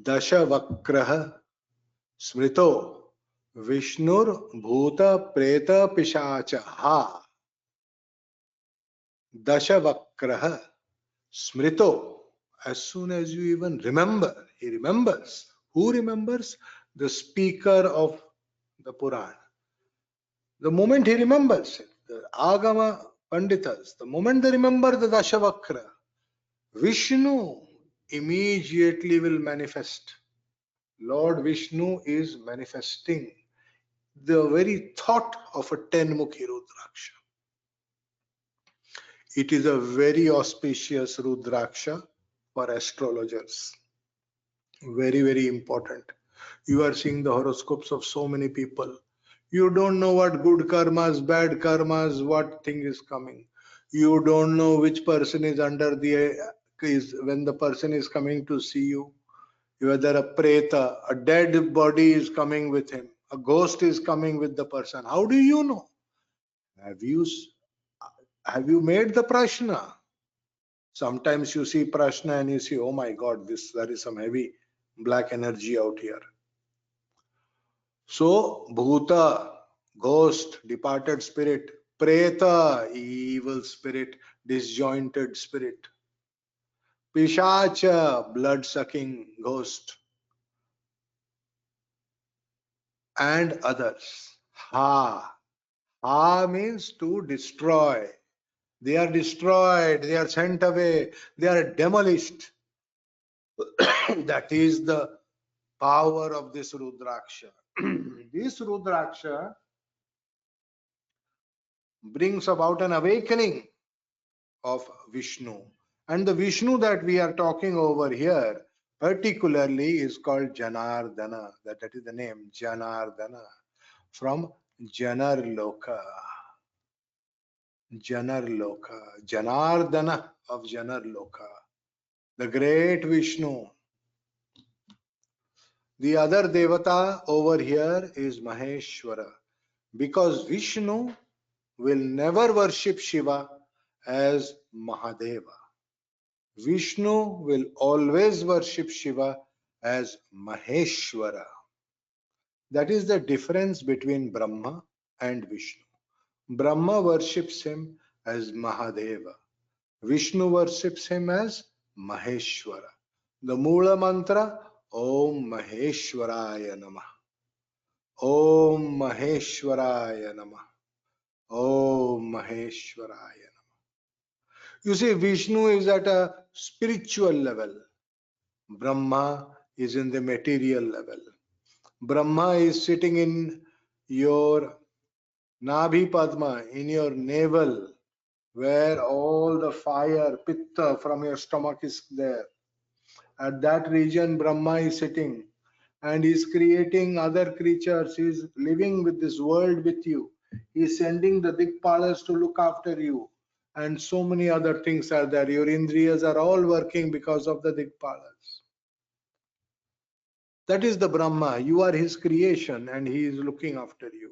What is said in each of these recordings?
Dashavakraha Smrito Vishnur Bhuta Preta Pishacha Ha. Dashavakraha Smrito. As soon as you even remember, he remembers. Who remembers? The speaker of the Purana. The moment he remembers it, the Agama Panditas, the moment they remember the Dashavakra, Vishnu immediately will manifest. Lord Vishnu is manifesting the very thought of a 10-mukhi Rudraksha. It is a very auspicious Rudraksha for astrologers. Very, very important. You are seeing the horoscopes of so many people. You don't know what good karmas, bad karmas, what thing is coming. You don't know which person is under the when the person is coming to see you. Whether a preta, a dead body is coming with him, a ghost is coming with the person. How do you know? Have you made the prashna? Sometimes you see prashna and you see, oh my God, there is some heavy black energy out here. So, bhuta, ghost, departed spirit, preta, evil spirit, disjointed spirit, pishacha, blood-sucking ghost, and others. Ha. Ha means to destroy. They are destroyed, they are sent away, they are demolished. That is the power of this Rudraksha. This Rudraksha brings about an awakening of Vishnu. And the Vishnu that we are talking over here particularly is called Janardana. That is the name, Janardana, from Janarloka. Janarloka. Janardana of Janarloka. The great Vishnu. The other Devata over here is Maheshwara. Because Vishnu will never worship Shiva as Mahadeva. Vishnu will always worship Shiva as Maheshwara. That is the difference between Brahma and Vishnu. Brahma worships him as Mahadeva. Vishnu worships him as Maheshwara. The Mula mantra, Om Maheshwaraya Namah. Om Maheshwaraya Namah. Om Maheshwaraya Namah. You see, Vishnu is at a spiritual level. Brahma is in the material level. Brahma is sitting in your Nabhi Padma, in your navel, where all the fire, pitta from your stomach is there. At that region, Brahma is sitting and is creating other creatures. He is living with this world with you. He is sending the Dikpalas to look after you. And so many other things are there. Your Indriyas are all working because of the Dikpalas. That is the Brahma. You are his creation and he is looking after you.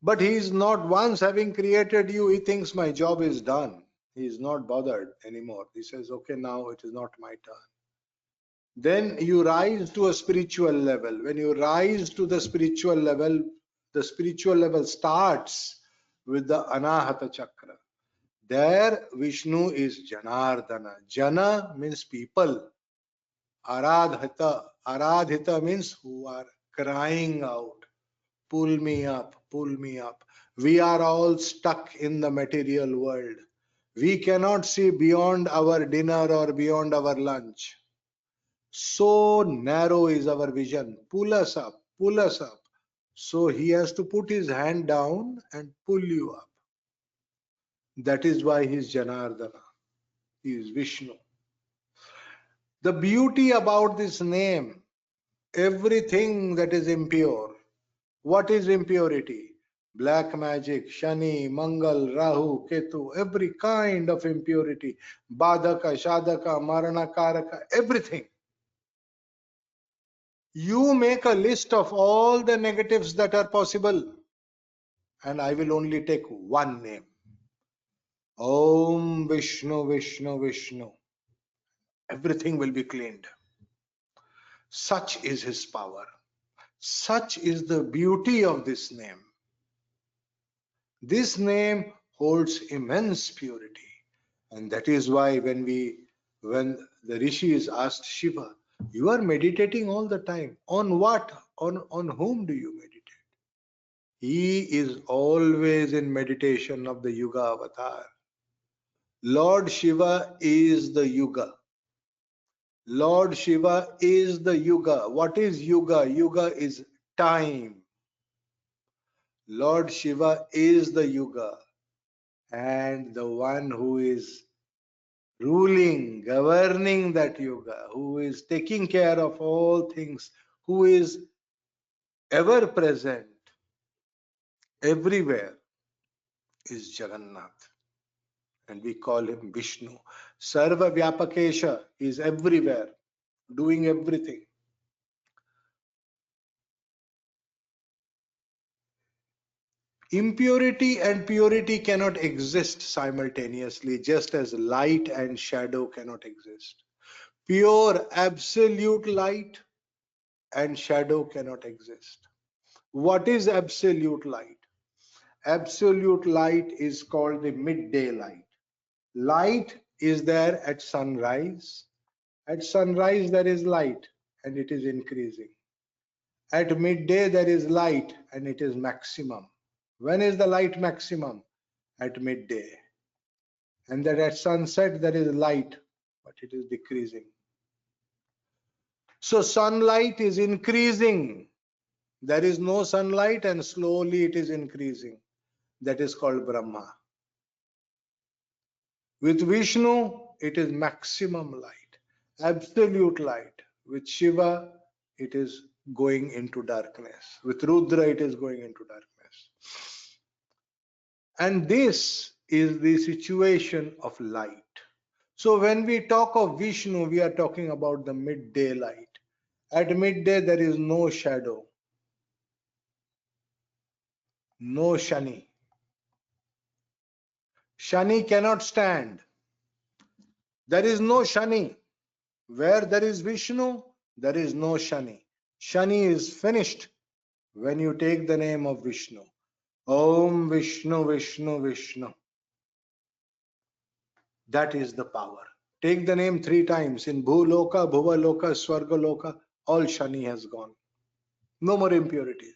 But he is not, once having created you, he thinks my job is done. He is not bothered anymore. He says, okay, now it is not my turn. Then you rise to a spiritual level. When you rise to the spiritual level starts with the Anahata Chakra. There Vishnu is Janardana. Jana means people. Aradhita. Aradhita means who are crying out. Pull me up, pull me up. We are all stuck in the material world. We cannot see beyond our dinner or beyond our lunch. So narrow is our vision. Pull us up, pull us up. So he has to put his hand down and pull you up. That is why he is Janardana. He is Vishnu. The beauty about this name, everything that is impure. What is impurity? Black magic, Shani, Mangal, Rahu, Ketu, every kind of impurity. Badaka, Shadaka, Marana, Karaka, everything. You make a list of all the negatives that are possible, and I will only take one name. Om Vishnu, Vishnu, Vishnu. everything will be cleaned. Such is his power. Such is the beauty of this name. This name holds immense purity. And that is why when the rishis asked Shiva, you are meditating all the time. On what? On whom do you meditate? He is always in meditation of the Yuga avatar. Lord Shiva is the Yuga. Lord Shiva is the Yuga. What is Yuga? Yuga is time. Lord Shiva is the Yuga. And the one who is ruling, governing that Yuga, who is taking care of all things, who is ever present, everywhere, is Jagannath. And we call him Vishnu. Sarva Vyapakesha is everywhere, doing everything. Impurity and purity cannot exist simultaneously, just as light and shadow cannot exist. Pure, absolute light and shadow cannot exist. What is absolute light? Absolute light is called the midday light. Light is there at sunrise. At sunrise there is light and it is increasing. At midday there is light and it is maximum. When is the light maximum? At midday. And that at sunset there is light, but it is decreasing. So sunlight is increasing. There is no sunlight and slowly it is increasing. That is called Brahma. With Vishnu, it is maximum light, absolute light. With Shiva, it is going into darkness. With Rudra, it is going into darkness. And this is the situation of light. So when we talk of Vishnu, we are talking about the midday light. At midday, there is no shadow, no Shani. Shani cannot stand. There is no Shani. Where there is Vishnu, there is no Shani. Shani is finished when you take the name of Vishnu. Om Vishnu Vishnu Vishnu. That is the power. Take the name 3 times. In Bhuloka, Bhuvaloka, Swargaloka, all Shani has gone. No more impurities.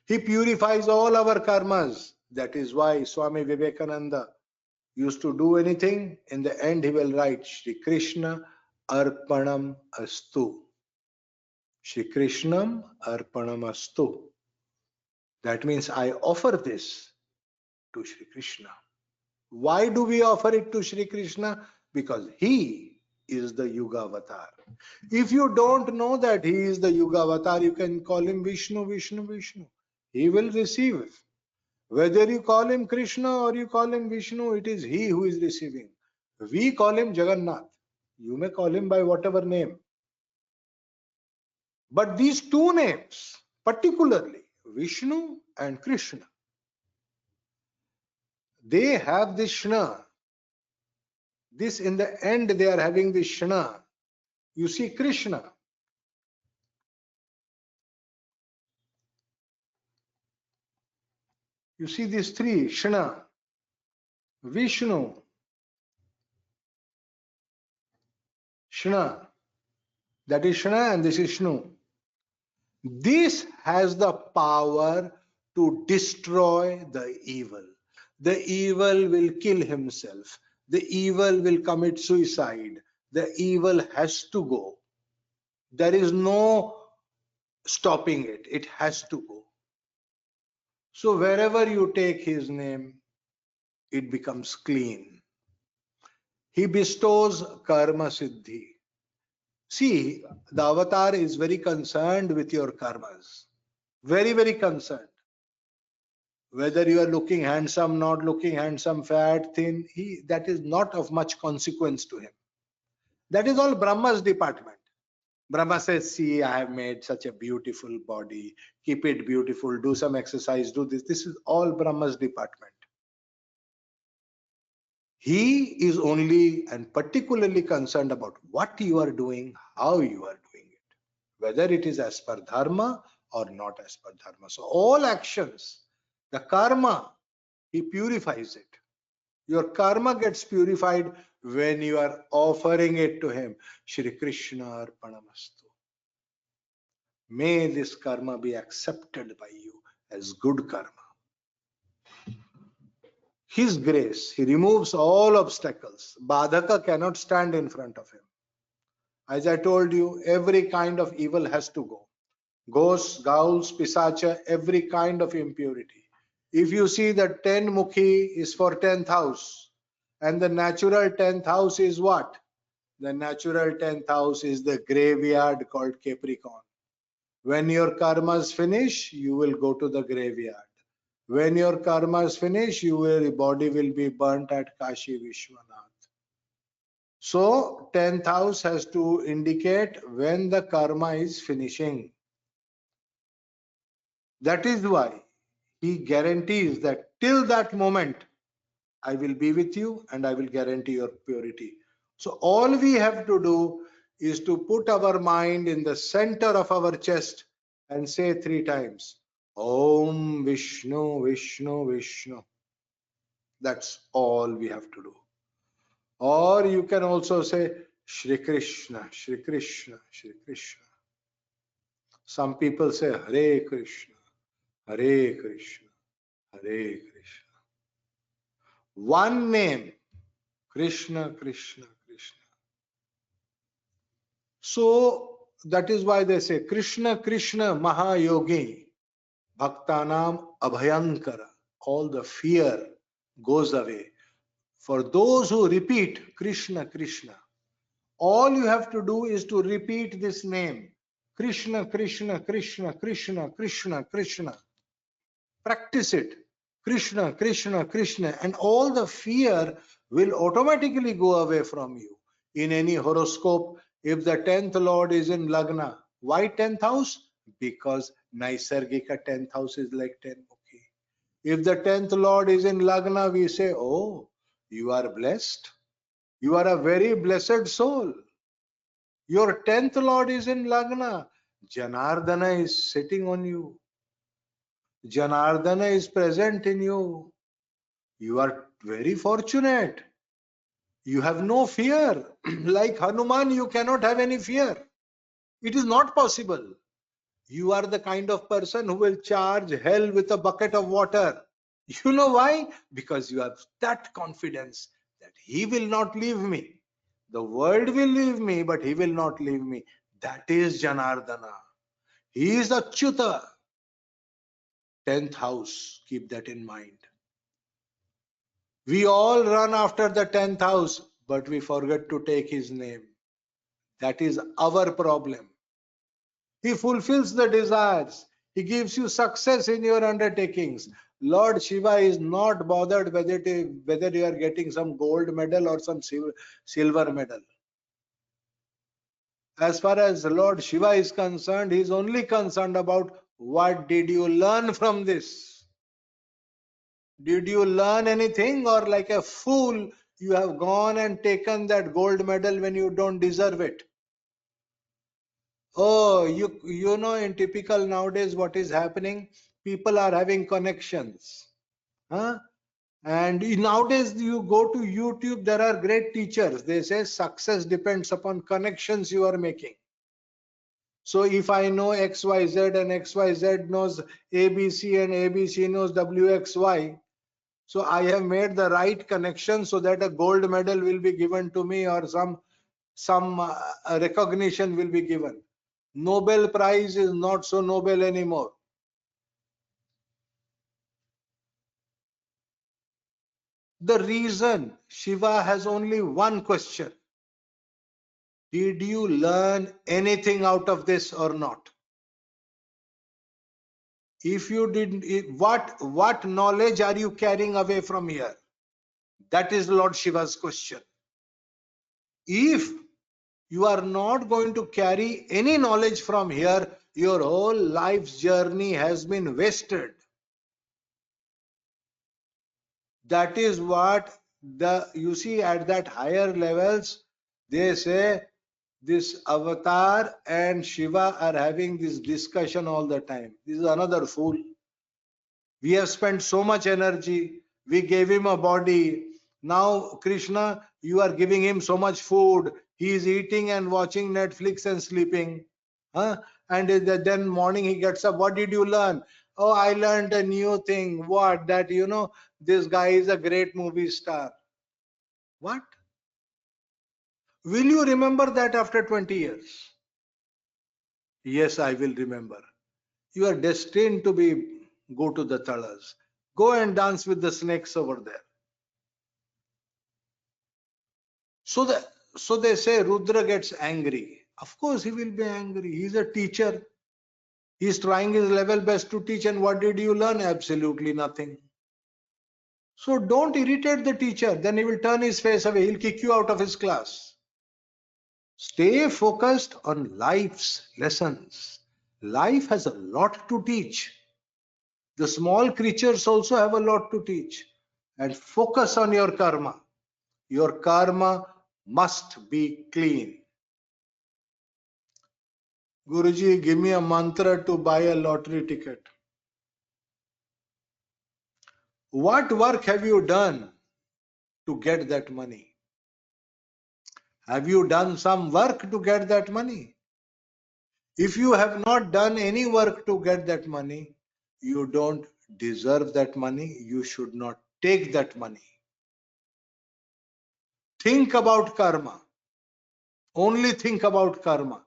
He purifies all our karmas. That is why Swami Vivekananda used to do anything. In the end, he will write Shri Krishna Arpanam Astu. Shri Krishnam Arpanam Astu. That means I offer this to Shri Krishna. Why do we offer it to Shri Krishna? Because he is the Yuga avatar. If you don't know that he is the Yuga avatar, you can call him Vishnu, Vishnu, Vishnu. He will receive. Whether you call him Krishna or you call him Vishnu, it is he who is receiving. We call him Jagannath. You may call him by whatever name. But these 2 names, particularly Vishnu and Krishna, they have this Shna. This in the end they are having this Shna. You see Krishna. You see these 3, Shna, Vishnu, Shna. That is Shna and this is Shnu. This has the power to destroy the evil. The evil will kill himself. The evil will commit suicide. The evil has to go. There is no stopping it. It has to go. So wherever you take his name, it becomes clean. He bestows karma siddhi. See, the avatar is very concerned with your karmas. Very, very concerned. Whether you are looking handsome, not looking handsome, fat, thin, that is not of much consequence to him. That is all Brahma's department. Brahma says, see, I have made such a beautiful body. Keep it beautiful. Do some exercise. Do this. This is all Brahma's department. He is only and particularly concerned about what you are doing, how you are doing it, whether it is as per dharma or not as per dharma. So all actions, the karma, he purifies it. Your karma gets purified when you are offering it to him. Shri Krishna Arpanamastu. May this karma be accepted by you as good karma. His grace, he removes all obstacles. Badhaka cannot stand in front of him. As I told you, every kind of evil has to go. Ghosts, ghouls, pisacha, every kind of impurity. If you see that 10 mukhi is for 10th house, and the natural 10th house is what? The natural 10th house is the graveyard called Capricorn. When your karmas finish, you will go to the graveyard. When your karmas finish, your body will be burnt at Kashi Vishwanath. So 10th house has to indicate when the karma is finishing. That is why he guarantees that till that moment, I will be with you and I will guarantee your purity. So all we have to do is to put our mind in the center of our chest and say 3 times, Om Vishnu, Vishnu, Vishnu. That's all we have to do. Or you can also say Shri Krishna, Shri Krishna, Shri Krishna. Some people say Hare Krishna, Hare Krishna, Hare Krishna. One name, Krishna, Krishna, Krishna. So that is why they say Krishna, Krishna, Mahayogi, Bhaktanam Abhayankara. All the fear goes away. For those who repeat Krishna, Krishna, all you have to do is to repeat this name. Krishna, Krishna, Krishna, Krishna, Krishna, Krishna. Practice it. Krishna, Krishna, Krishna. And all the fear will automatically go away from you. In any horoscope, if the 10th Lord is in Lagna, why 10th house? Because Naisargika 10th house is like 10 Mukhi. If the 10th Lord is in Lagna, we say, oh, you are blessed. You are a very blessed soul. Your 10th Lord is in Lagna. Janardana is sitting on you. Janardana is present in you. You are very fortunate. You have no fear. Like Hanuman, you cannot have any fear. It is not possible. You are the kind of person who will charge hell with a bucket of water. You know why? Because you have that confidence that he will not leave me. The world will leave me, but he will not leave me. That is Janardana. He is Achyuta. 10th house. Keep that in mind. We all run after the 10th house, but we forget to take his name. That is our problem. He fulfills the desires. He gives you success in your undertakings. Lord Shiva is not bothered whether you are getting some gold medal or some silver medal. As far as Lord Shiva is concerned, he is only concerned about what did you learn from this? Did you learn anything, or like a fool you have gone and taken that gold medal when you don't deserve it? Oh, you know, in typical nowadays what is happening? People are having connections. Huh? And nowadays you go to YouTube, there are great teachers. They say success depends upon connections you are making. So if I know XYZ and XYZ knows ABC and ABC knows WXY, so I have made the right connection so that a gold medal will be given to me, or some recognition will be given. Nobel Prize is not so noble anymore. The reason Shiva has only one question: did you learn anything out of this or not? If you didn't, what knowledge are you carrying away from here? That is Lord Shiva's question. If you are not going to carry any knowledge from here, your whole life's journey has been wasted. That is what You see, at that higher levels, they say this avatar and Shiva are having this discussion all the time. This is another fool. We have spent so much energy. We gave him a body. Now, Krishna, you are giving him so much food. He is eating and watching Netflix and sleeping. Huh? And then morning he gets up. What did you learn? Oh, I learned a new thing. What? That, this guy is a great movie star. What? Will you remember that after 20 years? Yes, I will remember. You are destined to go to the talas. Go and dance with the snakes over there. So they say Rudra gets angry. Of course he will be angry. He's a teacher. He's trying his level best to teach. And what did you learn? Absolutely nothing. So don't irritate the teacher. Then he will turn his face away. He'll kick you out of his class. Stay focused on life's lessons. Life has a lot to teach. The small creatures also have a lot to teach. And focus on your karma. Your karma must be clean. Guruji, give me a mantra to buy a lottery ticket. What work have you done to get that money? Have you done some work to get that money? If you have not done any work to get that money, you don't deserve that money. You should not take that money. Think about karma. Only think about karma.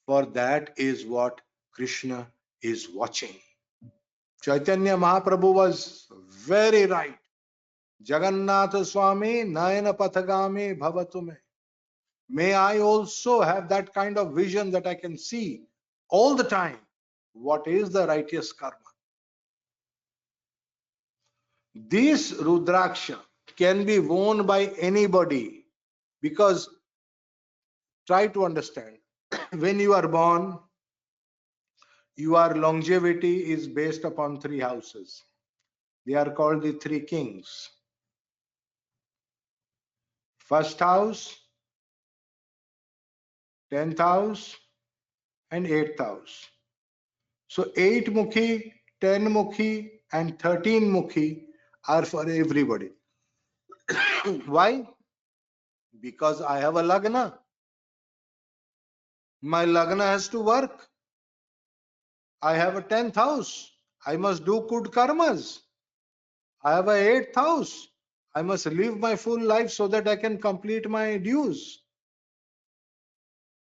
For that is what Krishna is watching. Chaitanya Mahaprabhu was very right. Jagannath Swami Nayana Pathagami Bhavatume. May I also have that kind of vision that I can see all the time what is the righteous karma. This Rudraksha can be worn by anybody, because try to understand, when you are born, your longevity is based upon three houses. They are called the three kings. First house, 10th house, and 8th house. So 8 Mukhi, 10 Mukhi, and 13 Mukhi are for everybody. Why? Because I have a Lagna. My Lagna has to work. I have a 10th house. I must do good karmas. I have a 8th house. I must live my full life so that I can complete my dues.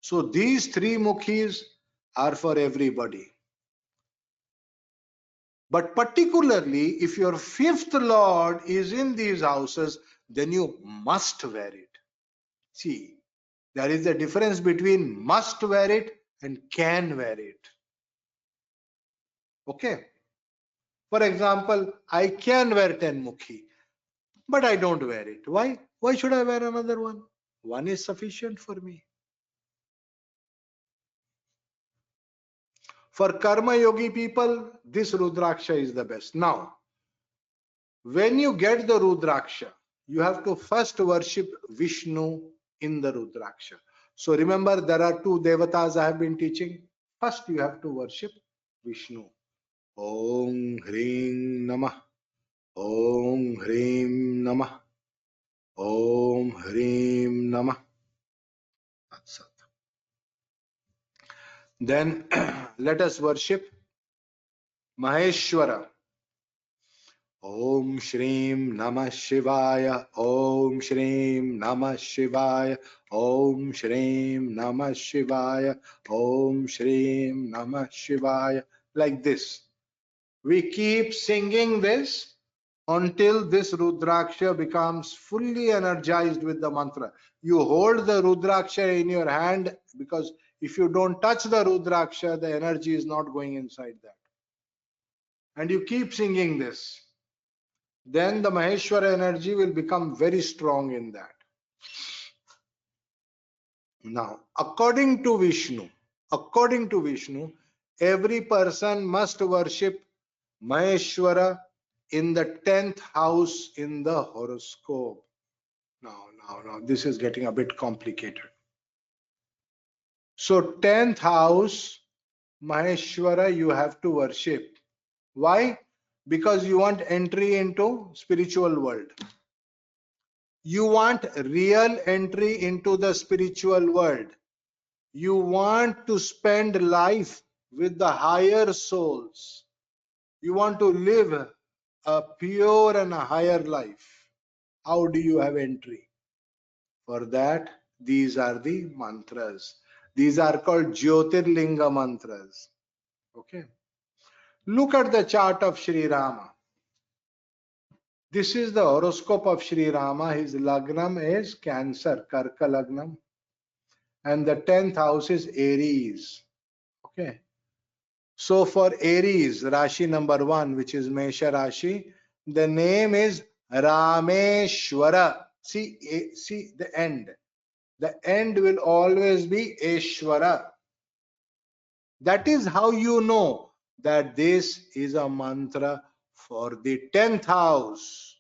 So these three Mukhis are for everybody. But particularly if your fifth lord is in these houses, then you must wear it. See, there is a difference between must wear it and can wear it. Okay. For example, I can wear 10 Mukhi, but I don't wear it. Why? Why should I wear another one? One is sufficient for me. For Karma Yogi people, this Rudraksha is the best. Now, when you get the Rudraksha, you have to first worship Vishnu in the Rudraksha. So remember, there are two devatas I have been teaching. First, you have to worship Vishnu. Om Hrim Namah. Om Hrim Namah. Om Hrim Namah. Then let us worship Maheshwara. Om Shrim Namah Shivaya. Om Shrim Namah Shivaya. Om Shrim Namah Shivaya. Om Shrim Namah Shivaya. Like this. We keep singing this until this Rudraksha becomes fully energized with the mantra. You hold the Rudraksha in your hand, because if you don't touch the Rudraksha, the energy is not going inside that. And you keep singing this. Then the Maheshwara energy will become very strong in that. Now, according to Vishnu, every person must worship Maheshwara in the 10th house in the horoscope. Now, this is getting a bit complicated. So 10th house, Maheshwara, you have to worship. Why? Because you want entry into spiritual world. You want real entry into the spiritual world. You want to spend life with the higher souls. You want to live a pure and a higher life. How do you have entry? For that, these are the mantras. These are called Jyotirlinga mantras. Okay. Look at the chart of Sri Rama. This is the horoscope of Sri Rama. His Lagnam is Cancer, Karka Lagnam. And the 10th house is Aries. Okay. So for Aries, Rashi number 1, which is Mesha Rashi, the name is Rameshwara. See the end. The end will always be Eshwara. That is how you know that this is a mantra for the 10th house.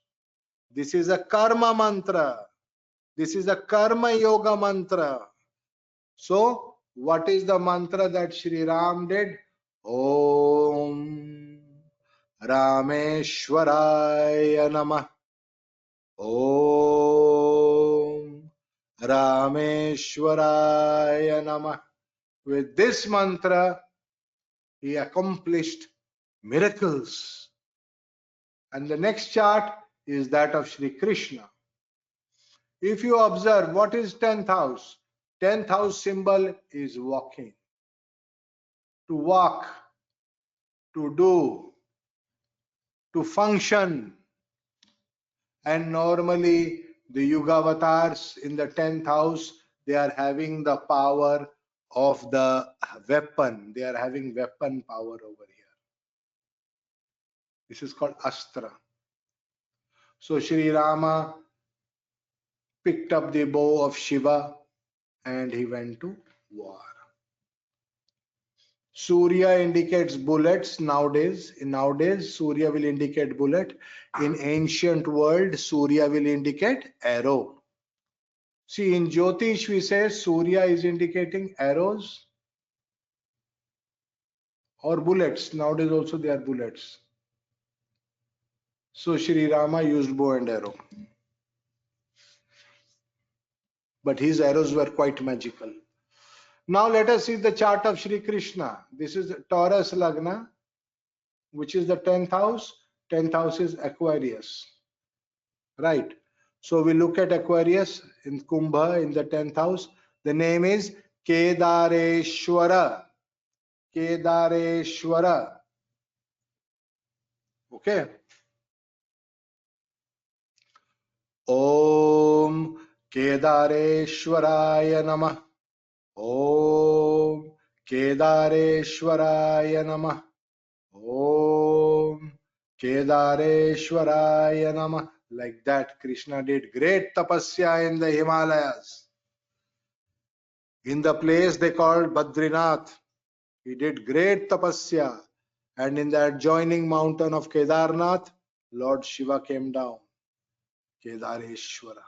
This is a karma mantra. This is a karma yoga mantra. So, what is the mantra that Sri Ram did? Om Rameshwaraya Namah. Om Rameshwaraya Namah. With this mantra, he accomplished miracles. And the next chart is that of Sri Krishna. If you observe, what is 10th house? 10th house symbol is walking. To walk, to do, to function. And normally the Yuga avatars in the 10th house, they are having the power of the weapon. They are having weapon power over here. This is called Astra. So Sri Rama picked up the bow of Shiva and he went to war. Surya indicates bullets nowadays. Nowadays, Surya will indicate bullet. In ancient world, Surya will indicate arrow. See, in Jyotish, we say Surya is indicating arrows or bullets. Nowadays also they are bullets. So Sri Rama used bow and arrow. But his arrows were quite magical. Now let us see the chart of Sri Krishna. This is Taurus Lagna, which is the 10th house. 10th house is Aquarius. Right. So we look at Aquarius in Kumbha in the 10th house. The name is Kedareshwara. Kedareshwara. Okay. Om Kedareshwaraya Namah. Om Kedareshwaraya Namah. Om Kedareshwaraya Namah. Like that, Krishna did great tapasya in the Himalayas. In the place they called Badrinath, he did great tapasya. And in the adjoining mountain of Kedarnath, Lord Shiva came down. Kedareshwara.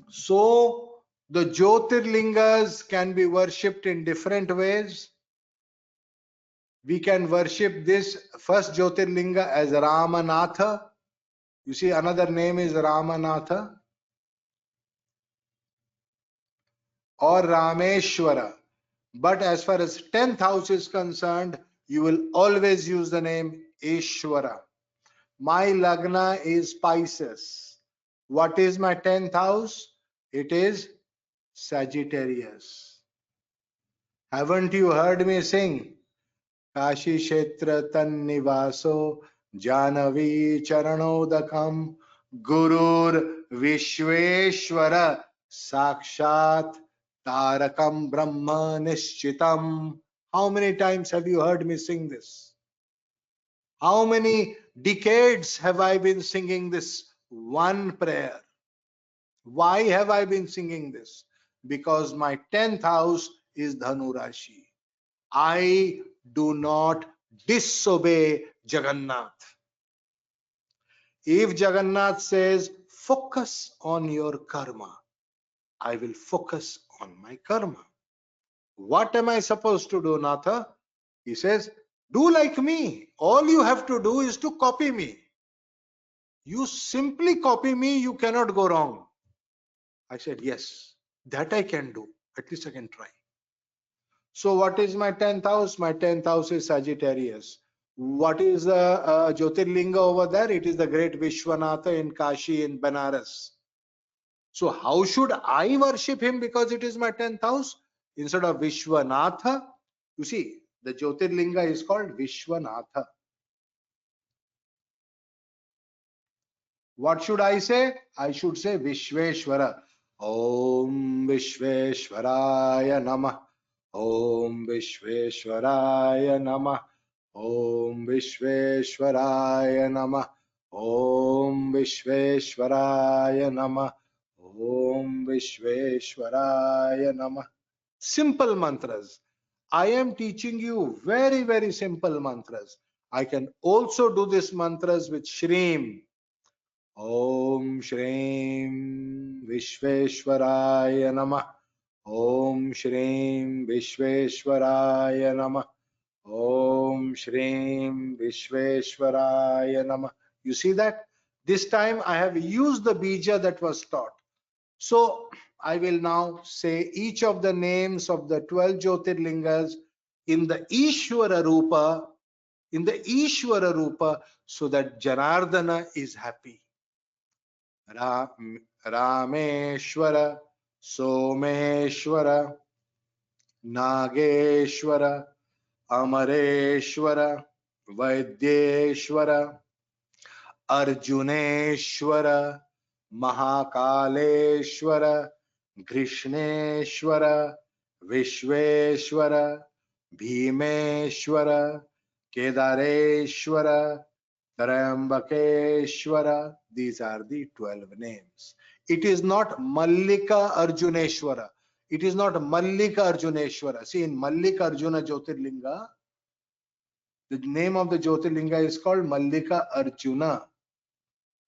So, the Jyotirlingas can be worshipped in different ways. We can worship this first Jyotirlinga as Ramanatha. You see, another name is Ramanatha or Rameshwara. But as far as 10th house is concerned, you will always use the name Ishwara. My Lagna is Pisces. What is my 10th house? It is Sagittarius. Haven't you heard me sing? Kashi Kshetra Tannivaso Janavi Charanodakam Gurur Vishweshwara Sakshat Tarakam Brahma Nishchitam. How many times have you heard me sing this? How many decades have I been singing this one prayer? Why have I been singing this? Because my 10th house is Dhanu Rashi. I do not disobey Jagannath. If Jagannath says focus on your karma. I will focus on my karma. What am I supposed to do, Natha? He says, do like me. All you have to do is to copy me. You simply copy me, you cannot go wrong. I said, yes, that I can do. At least I can try. So what is my 10th house? My 10th house is Sagittarius. What is the Jyotirlinga over there? It is the great Vishwanatha in Kashi in Banaras. So how should I worship him because it is my 10th house? Instead of Vishwanatha, you see, the Jyotirlinga is called Vishwanatha. What should I say? I should say Vishveshwara. Om Vishveshwaraya Namah. Om Vishveshwaraya Namah. Om Vishveshwaraya Namah. Om Vishveshwaraya Namah. Om Vishveshwaraya Namah. Simple mantras. I am teaching you very, very simple mantras. I can also do these mantras with Shreem. Om Shreem Vishveshwaraya Namah. Om Shreem Vishveshwaraya Namah. Om Shreem Vishveshwaraya Namah. You see that? This time I have used the bija that was taught. So I will now say each of the names of the 12 Jyotirlingas in the Ishvara Rupa, so that Janardana is happy. Rameshwara, Someshwara, Nageshwara, Amareshwara, Vaidyeshwara, Arjuneshwara, Mahakaleshwara, Krishneshwara, Vishveshwara, Bhimeshwara, Kedareshwara, Trambakeshwara. These are the 12 names. It is not Mallika Arjuneshwara. It is not Mallika Arjuneshwara. See, in Mallika Arjuna Jyotirlinga, the name of the Jyotirlinga is called Mallika Arjuna.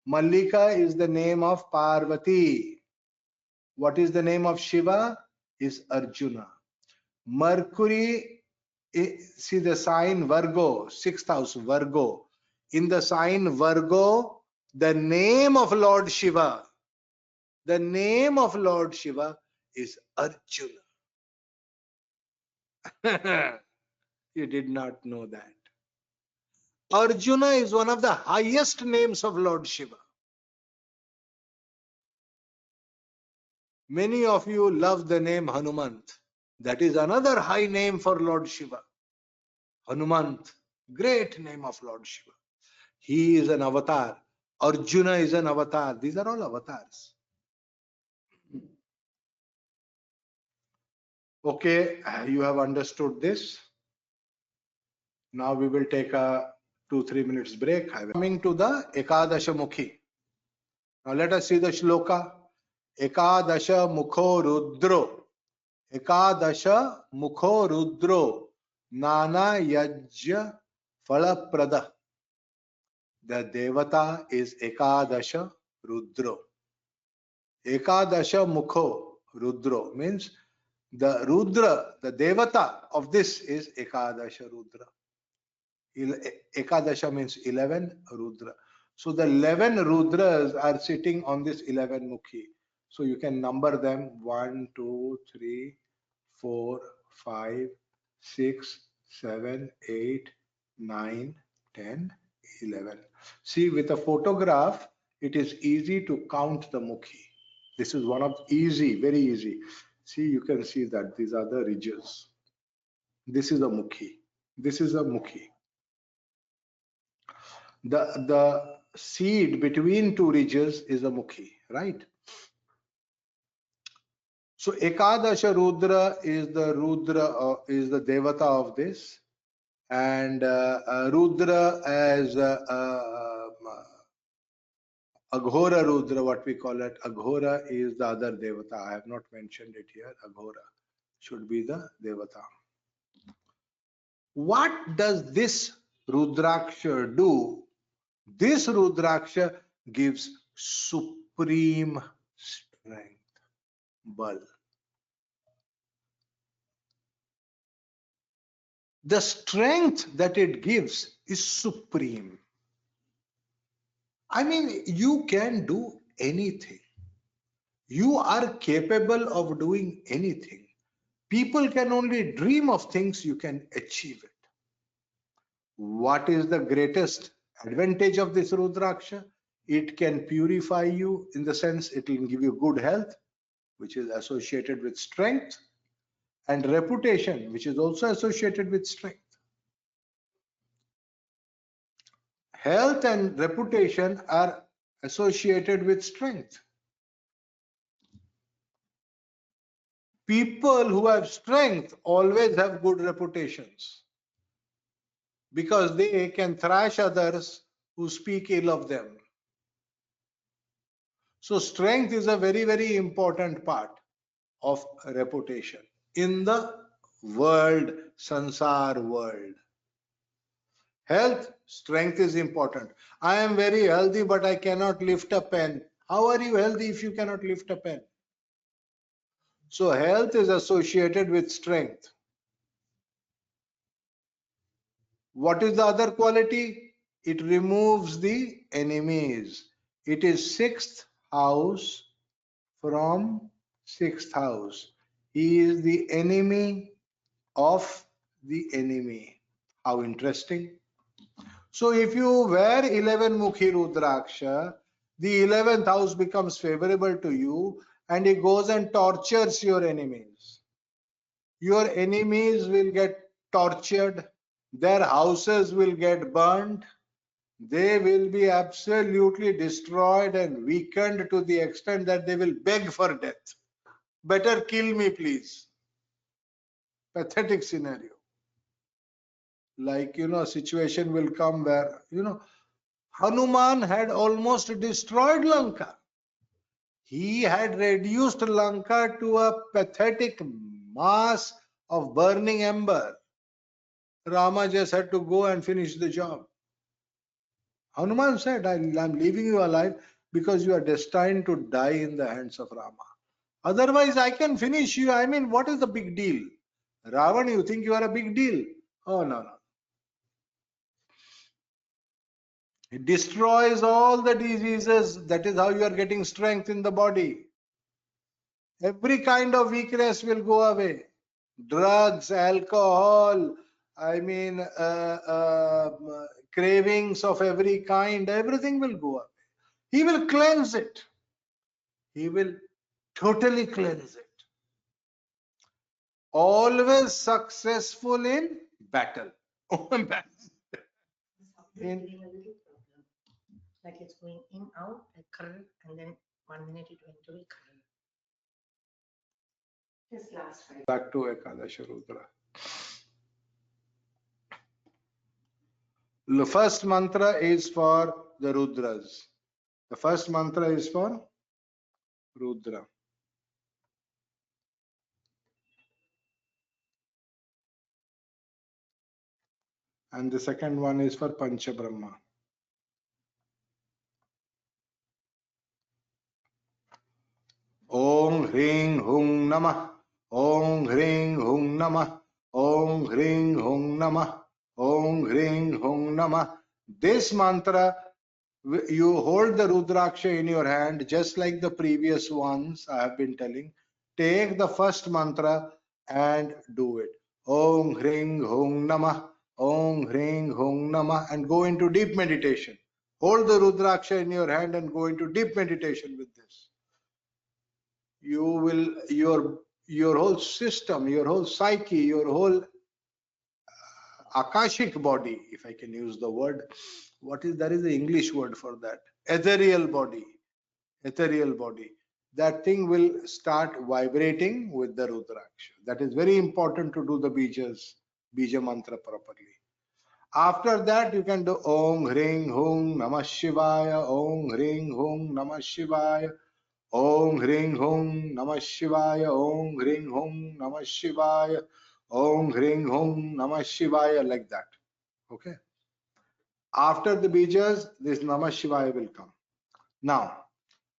Mallika is the name of Parvati. What is the name of Shiva? Is Arjuna. Mercury, see the sign Virgo, 6th house Virgo. In the sign Virgo, the name of Lord Shiva, is Arjuna. You did not know that. Arjuna is one of the highest names of Lord Shiva. Many of you love the name Hanuman. That is another high name for Lord Shiva. Hanuman, great name of Lord Shiva. He is an avatar. Arjuna is an avatar. These are all avatars. Okay, you have understood this. Now we will take a 2-3 minutes break. Coming to the Ekadasha Mukhi. Now let us see the shloka. Ekadasha Mukho Rudro. Ekadasha Mukho Rudro. Nana Yajya Phalaprada. The Devata is Ekadasha Rudro. Ekadasha Mukho Rudro means the Rudra, the Devata of this is Ekadasha Rudra. Ekadasha means 11 Rudra. So the 11 Rudras are sitting on this 11 Mukhi. So you can number them 1, 2, 3, 4, 5, 6, 7, 8, 9, 10, 11. See, with a photograph, it is easy to count the Mukhi. This is one of easy, very easy. See, you can see that these are the ridges. This is a Mukhi. This is a Mukhi. The seed between two ridges is a Mukhi, right? So Ekadasha Rudra is the Devata of this, and Rudra as Aghora Rudra, what we call it, Aghora is the other Devata. I have not mentioned it here. Aghora should be the Devata. What does this Rudraksha do? This Rudraksha gives supreme strength. Bal. The strength that it gives is supreme. I mean, you can do anything. You are capable of doing anything. People can only dream of things, you can achieve it. What is the greatest advantage of this Rudraksha? It can purify you in the sense it will give you good health, which is associated with strength, and reputation, which is also associated with strength. Health and reputation are associated with strength. People who have strength always have good reputations because they can thrash others who speak ill of them. So strength is a very, very important part of reputation in the world, sansar world. Health, strength is important. I am very healthy, but I cannot lift a pen. How are you healthy if you cannot lift a pen? So health is associated with strength. What is the other quality? It removes the enemies. It is sixth house from sixth house. He is the enemy of the enemy. How interesting. So if you wear 11 Mukhi Rudraksha, the 11th house becomes favorable to you and it goes and tortures your enemies. Your enemies will get tortured, their houses will get burned, they will be absolutely destroyed and weakened to the extent that they will beg for death. Better kill me, please. Pathetic scenario. Like, a situation will come where, Hanuman had almost destroyed Lanka. He had reduced Lanka to a pathetic mass of burning ember. Rama just had to go and finish the job. Hanuman said, I'm leaving you alive because you are destined to die in the hands of Rama. Otherwise, I can finish you. I mean, what is the big deal? Ravan, you think you are a big deal? Oh, no. It destroys all the diseases. That is how you are getting strength in the body. Every kind of weakness will go away. Drugs, alcohol, cravings of every kind, everything will go away. He will cleanse it. He will totally cleanse it. Always successful in battle. Like it's going in, out, like curl, and then 1 minute it went to be curl. Just last 5. Back to Ekadasha Rudra. The first mantra is for the Rudras. The first mantra is for Rudra. And the second one is for Pancha Brahma. Om Hring Hung Namah. Om Hring Hung Namah. Om Hring Hung Namah. Om Hring Hung Namah. This mantra, you hold the Rudraksha in your hand just like the previous ones I have been telling. Take the first mantra and do it. Om Hring Hung Namah. Om Hring Hung Namah, and go into deep meditation. Hold the Rudraksha in your hand and go into deep meditation with this. You will, your whole system, your whole psyche, your whole akashic body, if I can use the word, there is the English word for that, ethereal body, that thing will start vibrating with the Rudraksha. That is very important to do the bija mantra properly. After that, you can do Om Hring Hung Namah Shivaya, Om Hring Hung Namah Shivaya, Om Hring Hung Namah Shivaya, Om Hring Hung Namah Shivaya, Om Hring Hung Namah Shivaya, like that. Okay. After the bijas, this Namah Shivaya will come. Now,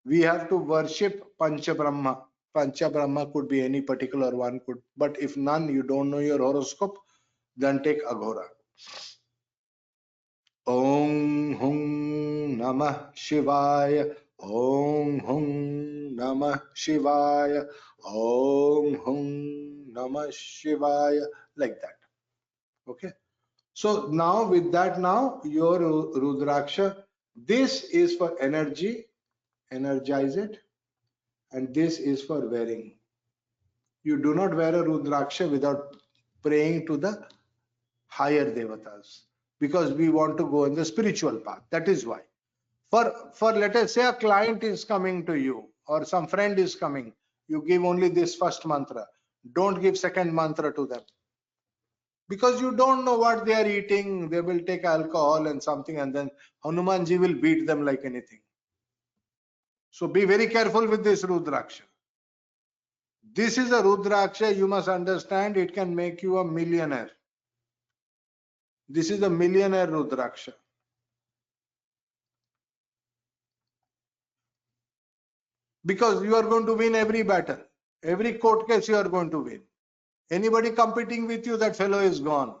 We have to worship Pancha Brahma. Pancha Brahma could be any particular one, could, but if none, you don't know your horoscope, then take Aghora. Om Hum Namah Shivaya. Om Hum Namah Shivaya. Om Hum Namah Shivaya. Like that. Okay. So now with that, now your Rudraksha, this is for energy, energize it, and this is for wearing. You do not wear a Rudraksha without praying to the higher devatas, because we want to go in the spiritual path. That is why. For let us say a client is coming to you or some friend is coming, you give only this first mantra. Don't give second mantra to them, because you don't know what they are eating. They will take alcohol and something, and then Hanumanji will beat them like anything. So be very careful with this Rudraksha. This is a Rudraksha, you must understand, it can make you a millionaire. This is a millionaire Rudraksha. Because you are going to win every battle. Every court case you are going to win. Anybody competing with you, that fellow is gone.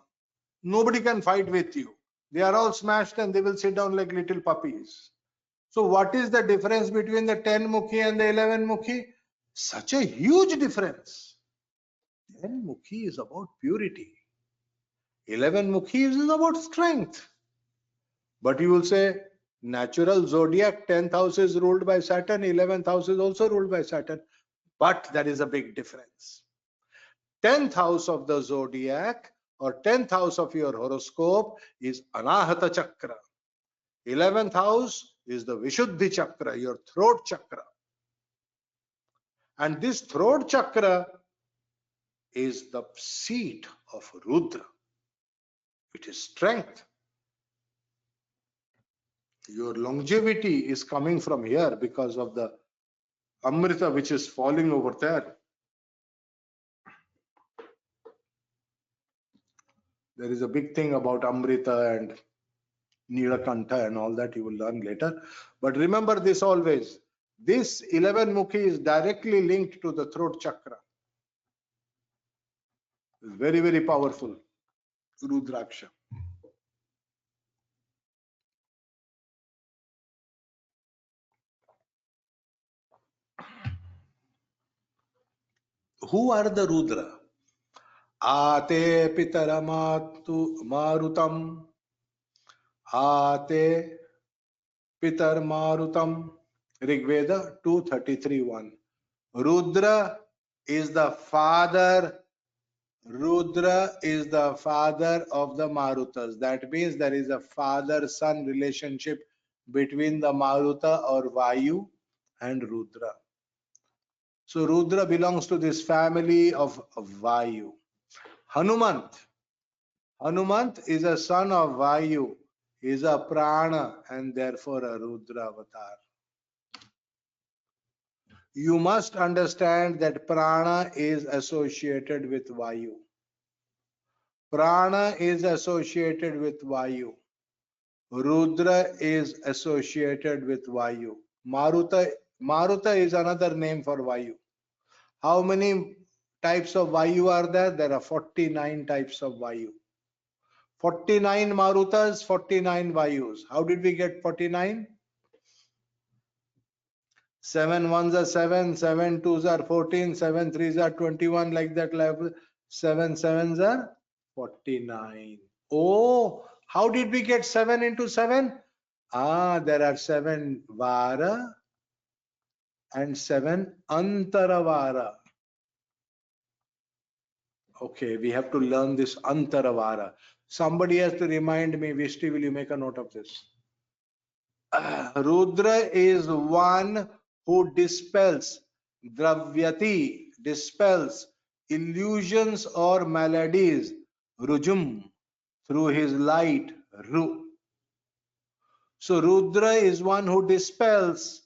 Nobody can fight with you. They are all smashed and they will sit down like little puppies. So what is the difference between the 10 Mukhi and the 11 Mukhi? Such a huge difference. 10 Mukhi is about purity. 11 Mukhi is about strength. But you will say, natural zodiac, 10th house is ruled by Saturn, 11th house is also ruled by Saturn. But there is a big difference. 10th house of the zodiac or 10th house of your horoscope is Anahata Chakra. 11th house is the Vishuddhi Chakra, your throat chakra. And this throat chakra is the seat of Rudra. It is strength. Your longevity is coming from here because of the Amrita which is falling over there. There is a big thing about Amrita and Nilakantha and all that you will learn later. But remember this always. This 11 Mukhi is directly linked to the throat chakra. Very, very powerful. Rudraksha. Who are the Rudra? Ate pitaramatu marutam. Ate pitar marutam. Rigveda 233:1. Rudra is the father. Rudra is the father of the Marutas. That means there is a father-son relationship between the Maruta or Vayu and Rudra. So Rudra belongs to this family of Vayu. Hanumant. Hanumant is a son of Vayu. He is a Prana and therefore a Rudra avatar. You must understand that Prana is associated with Vayu. Prana is associated with Vayu. Rudra is associated with Vayu. Maruta is another name for Vayu. How many types of Vayu are there? There are 49 types of Vayu. 49 Marutas, 49 Vayus. How did we get 49? 7 ones are 7, 7 twos are 14, 7 threes are 21, like that level. 7 sevens are 49. Oh, how did we get 7 into 7? There are 7 Vara and 7 Antaravara. Okay, we have to learn this Antaravara. Somebody has to remind me. Vishti, will you make a note of this? Rudra is one who dispels, dravyati, dispels illusions or maladies, rujum, through his light, ru. So Rudra is one who dispels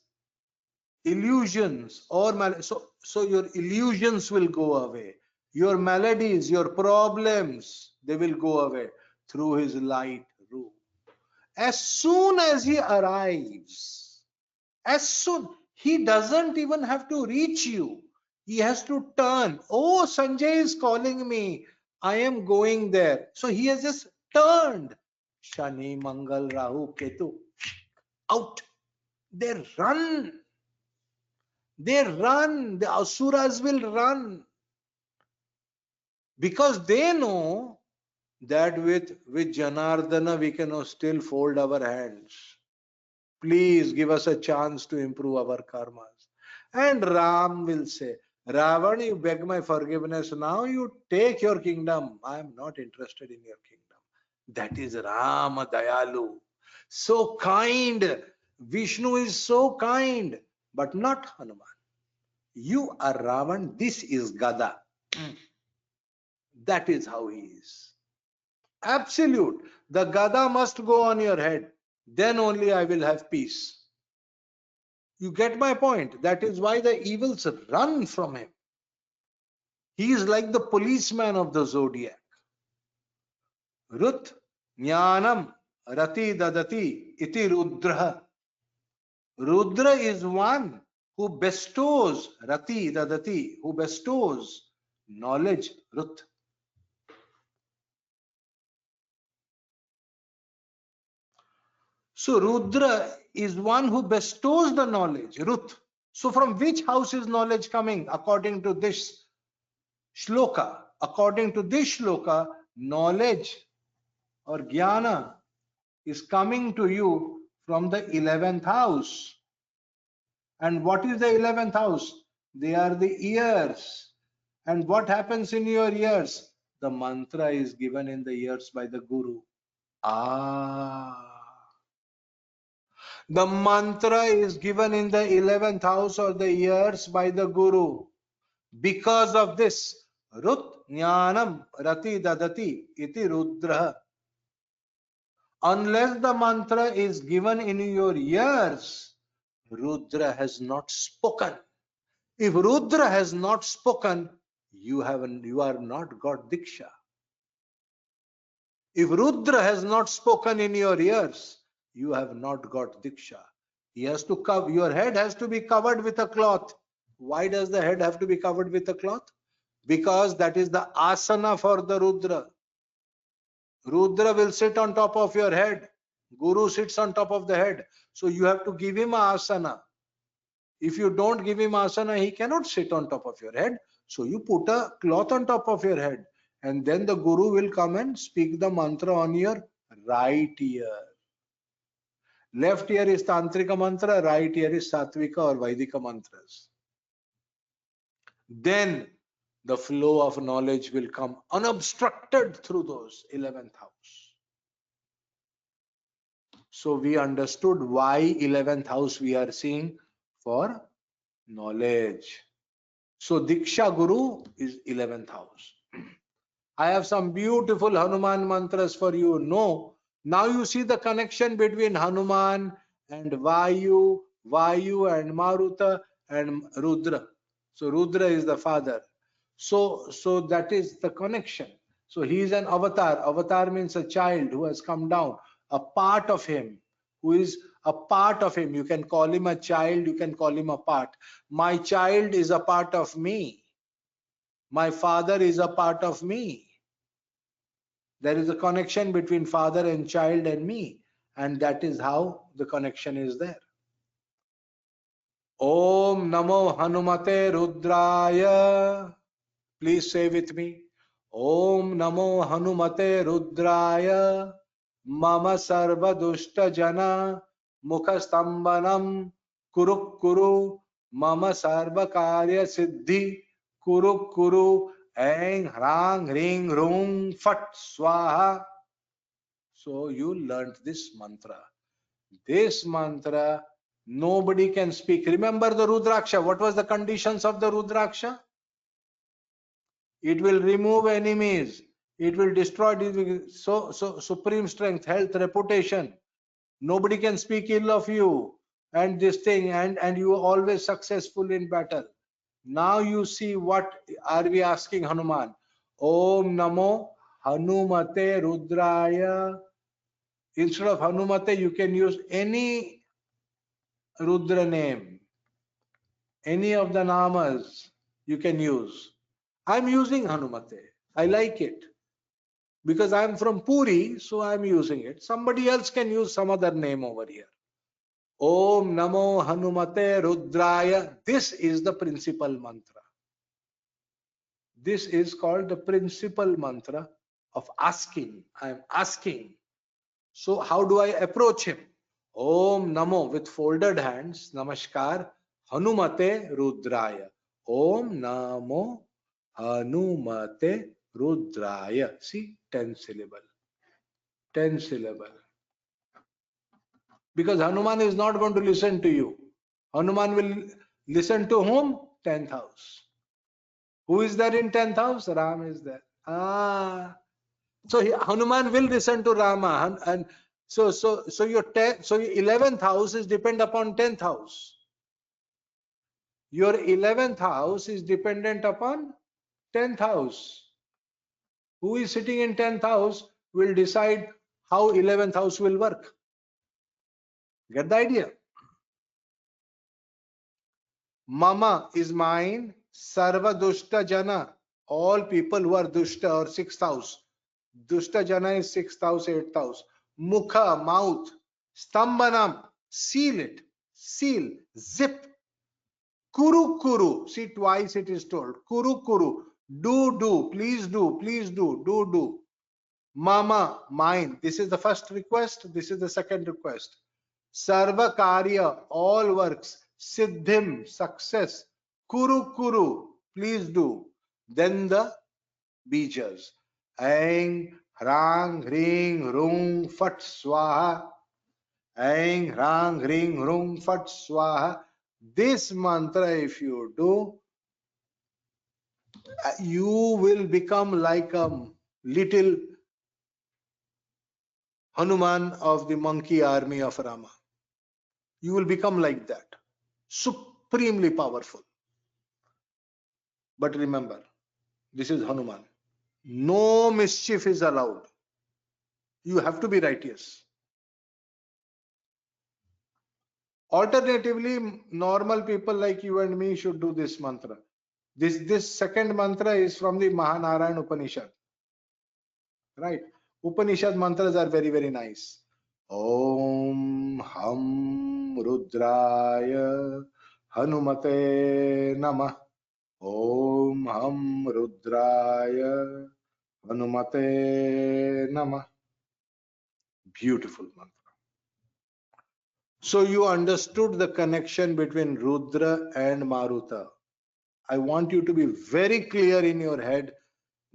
illusions or so your illusions will go away. Your maladies, your problems, they will go away through his light, ru. As soon as he arrives, as soon He doesn't even have to reach you. He has to turn. Oh, Sanjay is calling me. I am going there. So he has just turned. Shani, Mangal, Rahu, Ketu. Out. They run. They run. The Asuras will run. Because they know that with Janardana we can still fold our hands. Please give us a chance to improve our karmas. And Ram will say, Ravan, you beg my forgiveness. Now you take your kingdom. I am not interested in your kingdom. That is Rama Dayalu. So kind. Vishnu is so kind, but not Hanuman. You are Ravan. This is Gada. That is how he is. Absolute. The Gada must go on your head. Then only I will have peace. You get my point? That is why the evils run from him. He is like the policeman of the zodiac. Rut Jnanam Rati Dadati Iti Rudra. Rudra is one who bestows, Rati Dadati, who bestows knowledge, Rut. So Rudra is one who bestows the knowledge, Rut. So from which house is knowledge coming according to this shloka? According to this shloka, knowledge or jnana is coming to you from the 11th house. And what is the 11th house? They are the ears. And what happens in your ears? The mantra is given in the ears by the Guru. Ah. The mantra is given in the 11th house or the ears by the Guru. Because of this, Rut Jnanam Rati Dadati Iti Rudra. Unless the mantra is given in your ears, Rudra has not spoken. If Rudra has not spoken, you are not got Diksha. If Rudra has not spoken in your ears, you have not got Diksha. He has to cover, your head has to be covered with a cloth. Why does the head have to be covered with a cloth? Because that is the asana for the Rudra. Rudra will sit on top of your head. Guru sits on top of the head. So you have to give him asana. If you don't give him asana, he cannot sit on top of your head. So you put a cloth on top of your head. And then the Guru will come and speak the mantra on your right ear. Left ear is Tantrika mantra, right ear is Satvika or Vaidika mantras. Then the flow of knowledge will come unobstructed through those 11th house. So we understood why 11th house we are seeing for knowledge. So Diksha Guru is 11th house. I have some beautiful Hanuman mantras for you. No. Now you see the connection between Hanuman and Vayu, Vayu and Maruta and Rudra. So Rudra is the father. So that is the connection. So he is an avatar. Avatar means a child who has come down, a part of him, who is a part of him. You can call him a child, you can call him a part. My child is a part of me. My father is a part of me. There is a connection between father and child and me, and that is how the connection is there. Om Namo Hanumate Rudraya. Please say with me. Om Namo Hanumate Rudraya. Mama Sarva Dushta Jana Mukhastambanam Kuruk Kuru Mama Sarva Karya Siddhi Kuruk Kuru Eng Hrang Ring Rung Fat Swaha. So you learnt this mantra. This mantra, nobody can speak. Remember the Rudraksha. What was the conditions of the Rudraksha? It will remove enemies. It will destroy. So supreme strength, health, reputation. Nobody can speak ill of you. And this thing, and you are always successful in battle. Now you see what are we asking Hanuman? Om Namo Hanumate Rudraya. Instead of Hanumate, you can use any Rudra name. Any of the namas you can use. I'm using Hanumate. I like it. Because I'm from Puri, so I'm using it. Somebody else can use some other name over here. Om Namo Hanumate Rudraya. This is the principal mantra. This is called the principal mantra of asking. I'm asking. So how do I approach him? Om Namo with folded hands. Namaskar. Hanumate Rudraya. Om Namo Hanumate Rudraya. See, 10 syllable. 10 syllable. Because Hanuman is not going to listen to you. Hanuman will listen to whom? 10th house. Who is there in 10th house? Ram is there. So Hanuman will listen to Rama, and so your 11th house is depend upon 10th house. Your 11th house is dependent upon 10th house. Who is sitting in 10th house will decide how 11th house will work. Get the idea? Mama is mine, Sarva Dushta Jana. All people who are Dushta or 6th house. Dushta Jana is 6th house, 8th house. Mukha, mouth. Stambanam, seal it. Seal, zip. Kuru Kuru, see twice it is told. Kuru Kuru, do, please do, do. Mama, mine. This is the first request. This is the second request. Sarva Karya, all works. Siddhim, success. Kuru Kuru, please do. Then the bejas. Aing, Hrang, Hring, Rung, Fat, Swaha. Aing, Hrang, Hring, Rung, Fat, Swaha. This mantra, if you do, you will become like a little Hanuman of the monkey army of Rama. You will become like that. Supremely powerful. But remember, this is Hanuman. No mischief is allowed. You have to be righteous. Alternatively, normal people like you and me should do this mantra. This second mantra is from the Mahanarayan Upanishad. Right? Upanishad mantras are very, very nice. Om Ham Rudraya Hanumate Namah. Om Ham Rudraya Hanumate Namah. Beautiful mantra. So you understood the connection between Rudra and Maruta. I want you to be very clear in your head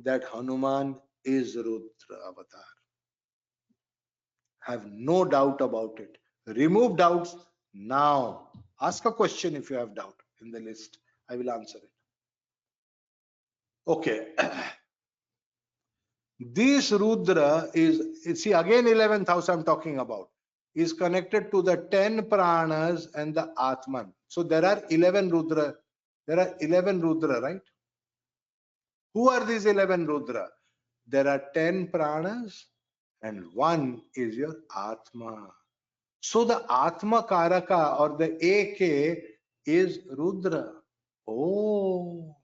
that Hanuman is Rudra avatar. Have no doubt about it. Remove doubts now. Ask a question if you have doubt in the list. I will answer it. Okay. This Rudra is, see again 11th house I'm talking about, is connected to the 10 pranas and the Atman. So there are 11 Rudra. There are 11 Rudra, right? Who are these 11 Rudra? There are 10 pranas and one is your Atma. So the Atma Karaka or the AK is Rudra. Oh,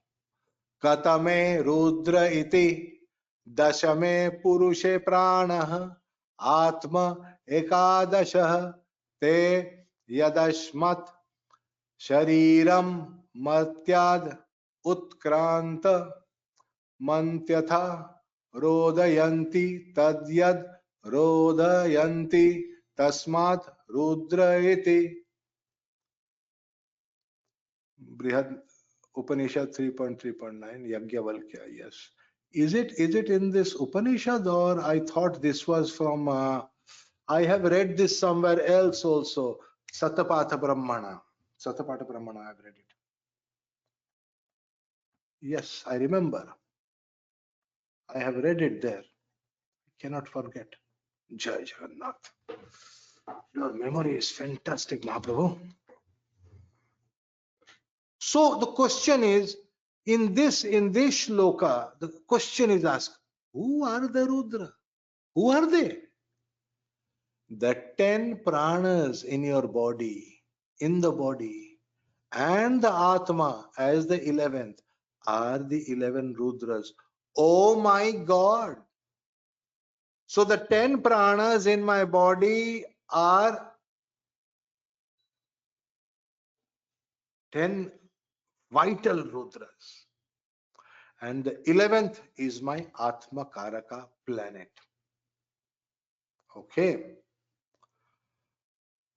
Katame Rudra iti Dashame Purushe Prana Atma Ekadashah Te Yadashmat Shariram Matyad Utkranta Mantyatha Rodayanti Tadyad Rodayanti Tasmat Rudra iti. Brihad Upanishad 3.3.9 Yagyavalkya. Yes. Is it in this Upanishad, or I thought this was from I have read this somewhere else also. Satapatha Brahmana. Satapatha Brahmana, I have read it. Yes, I remember. I have read it there. I cannot forget. Jai Jagannath. Your memory is fantastic, Mahaprabhu. So the question is, in this shloka, the question is asked, who are the Rudra? Who are they? The 10 pranas in your body, in the body, and the Atma as the 11th are the 11 Rudras. Oh my God! So the 10 pranas in my body are 10 vital Rudras. And the 11th is my Atma Karaka planet. Okay.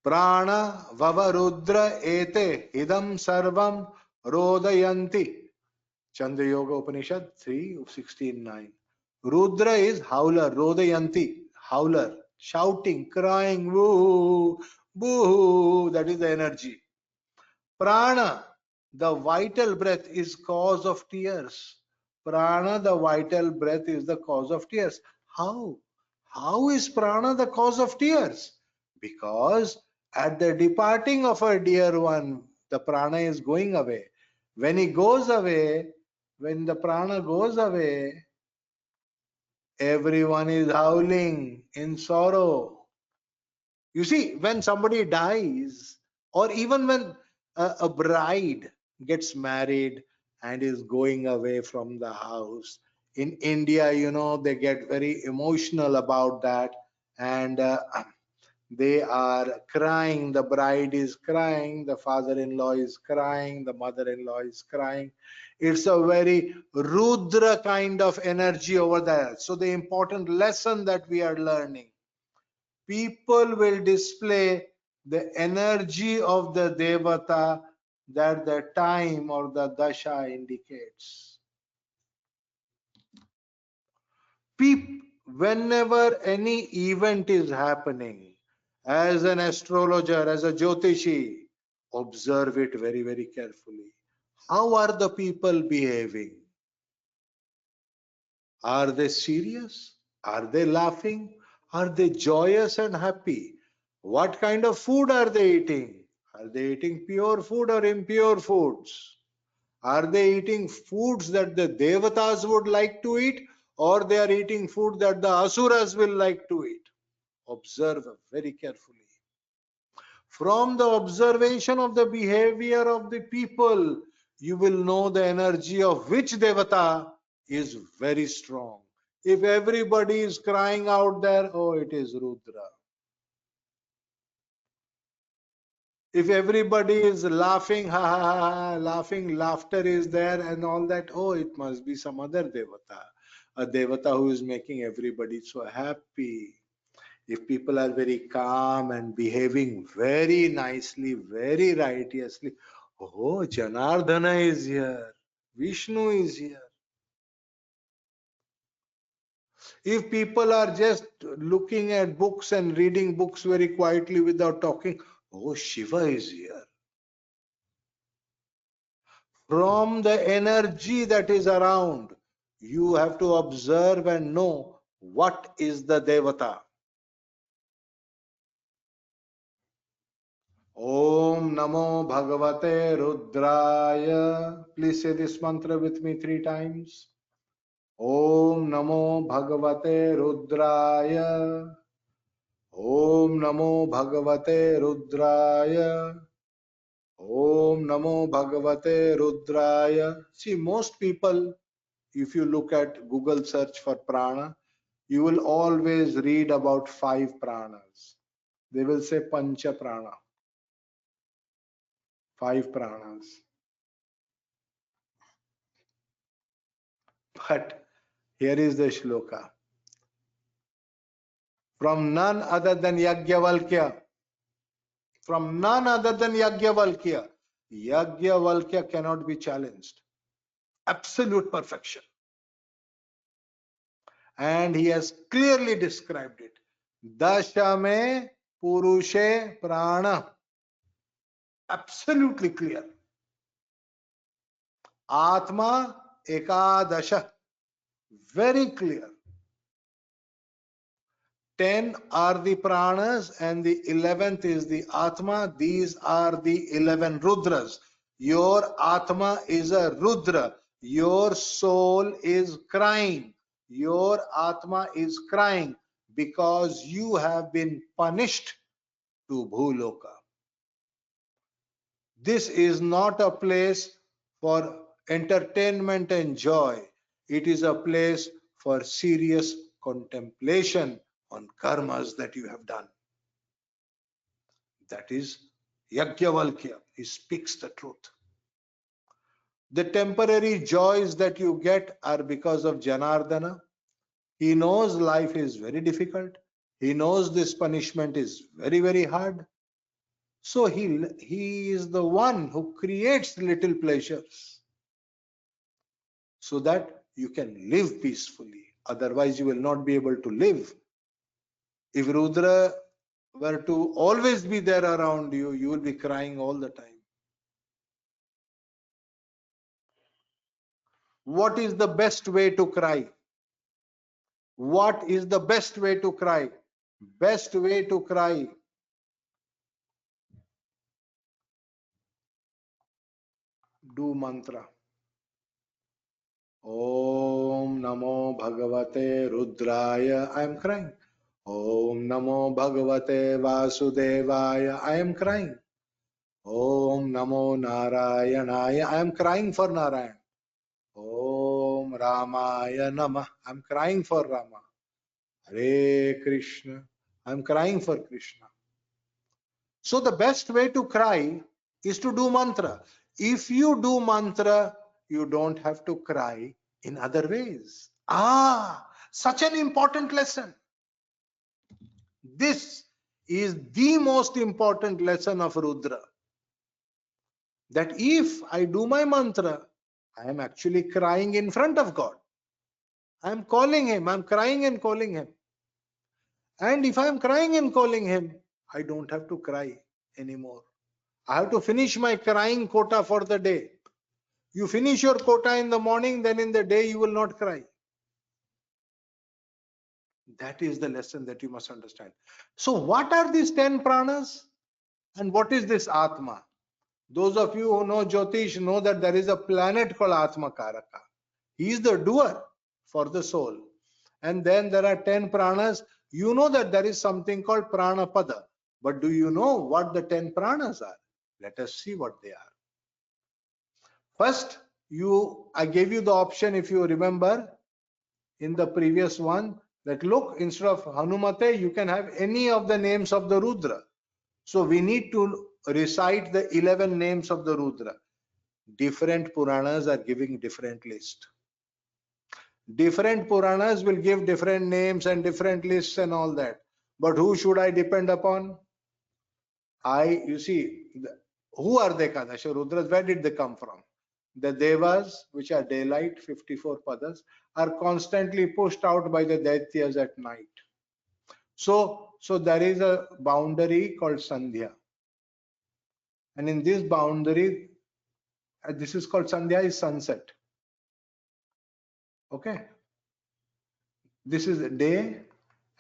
Prana Vava Rudra Ete Idam Sarvam Rodayanti. Chandra Yoga Upanishad 3:16-9. Rudra is howler, Rodayanti, howler, shouting, crying, woo, boo, that is the energy. Prana, the vital breath, is cause of tears. Prana, the vital breath, is the cause of tears. How? How is prana the cause of tears? Because at the departing of a dear one, the prana is going away. When he goes away, when the prana goes away, everyone is howling in sorrow. You see, when somebody dies, or even when a bride gets married and is going away from the house, in India, they get very emotional about that, and they are crying. The bride is crying, the father-in-law is crying, the mother-in-law is crying. It's a very Rudra kind of energy over there. So the important lesson that we are learning, people will display the energy of the devata that the time or the dasha indicates. Whenever any event is happening, as an astrologer, as a jyotishi, observe it very, very carefully. How are the people behaving? Are they serious? Are they laughing? Are they joyous and happy? What kind of food are they eating? Are they eating pure food or impure foods? Are they eating foods that the devatas would like to eat, or they are eating food that the asuras will like to eat? Observe very carefully. From the observation of the behavior of the people, you will know the energy of which devata is very strong. If everybody is crying out there, oh, it is Rudra. If everybody is laughing, ha ha ha, ha, laughing, laughter is there and all that, oh, it must be some other devata. A devata who is making everybody so happy. If people are very calm and behaving very nicely, very righteously, oh, Janardhana is here, Vishnu is here. If people are just looking at books and reading books very quietly without talking, oh, Shiva is here. From the energy that is around, you have to observe and know what is the devata. Om Namo Bhagavate Rudraya. Please say this mantra with me 3 times. Om Namo Bhagavate Rudraya. Om Namo Bhagavate Rudraya. Om Namo Bhagavate Rudraya. See, most people, if you look at Google search for prana, you will always read about 5 pranas. They will say Pancha Prana, 5 pranas. But here is the shloka. From none other than Yajnavalkya. From none other than Yajnavalkya. Yajnavalkya cannot be challenged. Absolute perfection. And he has clearly described it. Dashame Purushe Prana. Absolutely clear. Atma Ekadasha. Very clear. 10 are the pranas and the 11th is the Atma. These are the 11 Rudras. Your Atma is a Rudra. Your soul is crying. Your Atma is crying because you have been punished to Bhuloka. This is not a place for entertainment and joy. It is a place for serious contemplation on karmas that you have done. That is Yajnavalkya. He speaks the truth. The temporary joys that you get are because of Janardana. He knows life is very difficult. He knows this punishment is very, very hard. So he is the one who creates little pleasures so that you can live peacefully. Otherwise, you will not be able to live. If Rudra were to always be there around you, you will be crying all the time. What is the best way to cry? What is the best way to cry? Best way to cry. Do mantra. Om Namo Bhagavate Rudraya. I am crying. Om Namo Bhagavate Vasudevaya. I am crying. Om Namo Narayanaya. I am crying for Narayan. Om Ramaya Namah. I am crying for Rama. Hare Krishna. I am crying for Krishna. So the best way to cry is to do mantra. If you do mantra, you don't have to cry in other ways. Such an important lesson. This is the most important lesson of Rudra. That if I do my mantra, I am actually crying in front of God. I am calling Him. I am crying and calling Him. And if I am crying and calling Him, I don't have to cry anymore. I have to finish my crying quota for the day. You finish your quota in the morning, then in the day you will not cry. That is the lesson that you must understand. So what are these 10 pranas? And what is this Atma? Those of you who know Jyotish know that there is a planet called Atma Karaka. He is the doer for the soul. And then there are 10 pranas. You know that there is something called Pranapada. But do you know what the 10 pranas are? Let us see what they are. First, I gave you the option, if you remember, in the previous one, that look, instead of Hanumate, you can have any of the names of the Rudra. So we need to recite the 11 names of the Rudra. Different Puranas are giving different list. Different Puranas will give different names and different lists and all that. But who should I depend upon? You see, who are the Kadasha Rudras? Where did they come from? The Devas, which are daylight, 54 padas, are constantly pushed out by the Daityas at night. So there is a boundary called Sandhya. And in this boundary, this is called Sandhya is sunset. Okay. This is day,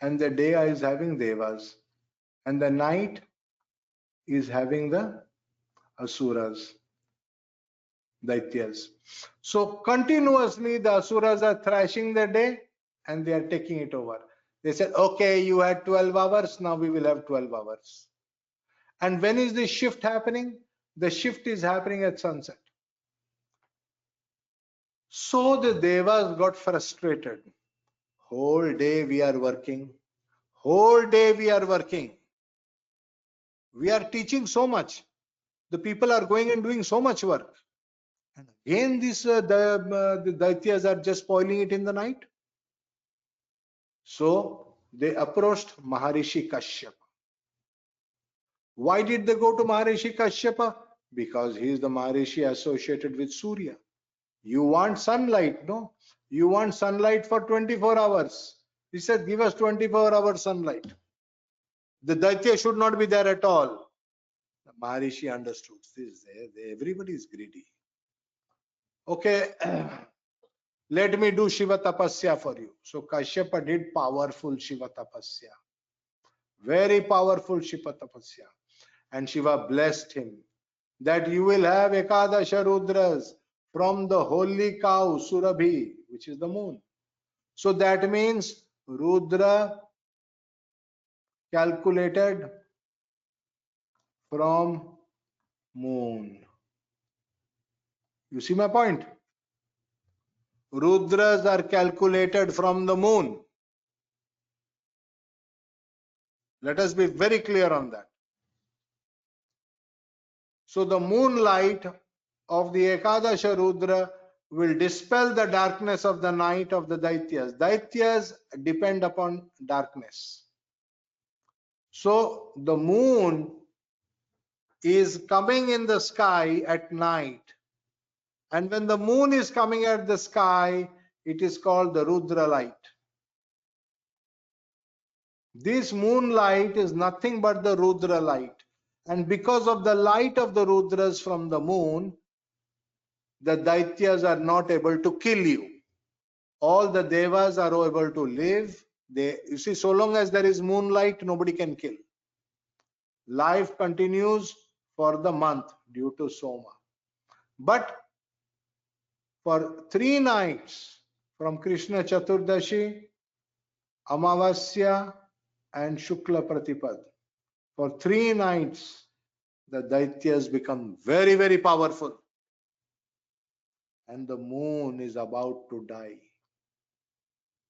and the day is having Devas. And the night is having the Asuras, Daityas. So continuously the Asuras are thrashing the day and they are taking it over. They said, okay, you had 12 hours, now we will have 12 hours. And when is the shift happening? The shift is happening at sunset. So the Devas got frustrated. Whole day we are working. Whole day we are working. We are teaching so much. The people are going and doing so much work. And again, the Daityas are just spoiling it in the night. So they approached Maharishi Kashyapa. Why did they go to Maharishi Kashyapa? Because he is the Maharishi associated with Surya. You want sunlight, no? You want sunlight for 24 hours. He said, give us 24-hour sunlight. The Daitya should not be there at all. The Maharishi understood this. Everybody is greedy. Okay, let me do Shiva Tapasya for you. So Kashyapa did powerful Shiva Tapasya. Very powerful Shiva Tapasya. And Shiva blessed him that you will have Ekadasha Rudras from the holy cow Surabhi, which is the moon. So that means Rudra calculated from moon. You see my point? Rudras are calculated from the moon. Let us be very clear on that. So the moonlight of the Ekadasha Rudra will dispel the darkness of the night of the Daityas. Daityas depend upon darkness. So the moon is coming in the sky at night. And when the moon is coming at the sky, it is called the Rudra light. This moonlight is nothing but the Rudra light. And because of the light of the Rudras from the moon, the Daityas are not able to kill you. All the Devas are able to live. You see, so long as there is moonlight, nobody can kill. Life continues for the month due to Soma. But for 3 nights, from Krishna Chaturdashi, Amavasya, and Shukla Pratipad, for 3 nights, the Daityas become very, very powerful. And the moon is about to die.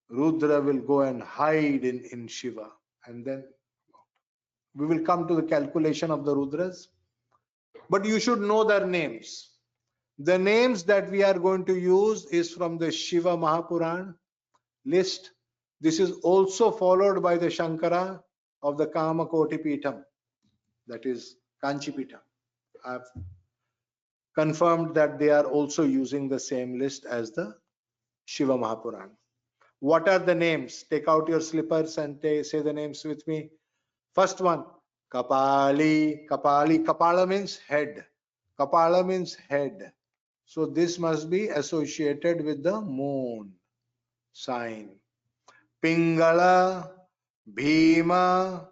Rudra will go and hide in Shiva. And then we will come to the calculation of the Rudras. But you should know their names. The names that we are going to use is from the Shiva Mahapuran list. This is also followed by the Shankara of the Kamakoti Pitham, that is Kanchi Pitham. I have confirmed that they are also using the same list as the Shiva Mahapuran. What are the names? Take out your slippers and say the names with me. First one, Kapali. Kapali. Kapala means head. Kapala means head. So this must be associated with the moon sign. Pingala, Bhima,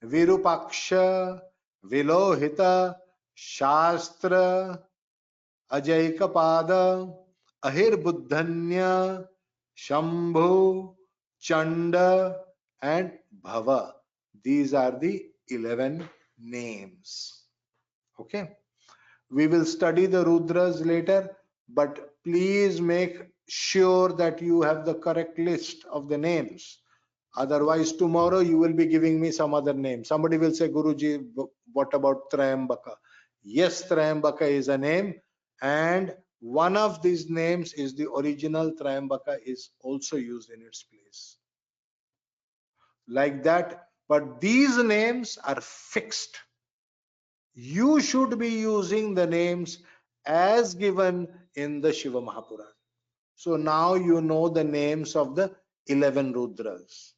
Virupaksha, Vilohita, Shastra, Ajaikapada, Ahirbuddhanya, Shambhu, Chanda, and Bhava. These are the 11 names. Okay. We will study the Rudras later, but please make sure that you have the correct list of the names. Otherwise, tomorrow you will be giving me some other name. Somebody will say, Guruji, what about Trayambaka? Yes, Trayambaka is a name, and one of these names is the original Trayambaka is also used in its place. Like that, but these names are fixed. You should be using the names as given in the Shiva Mahapuran. So now you know the names of the 11 Rudras.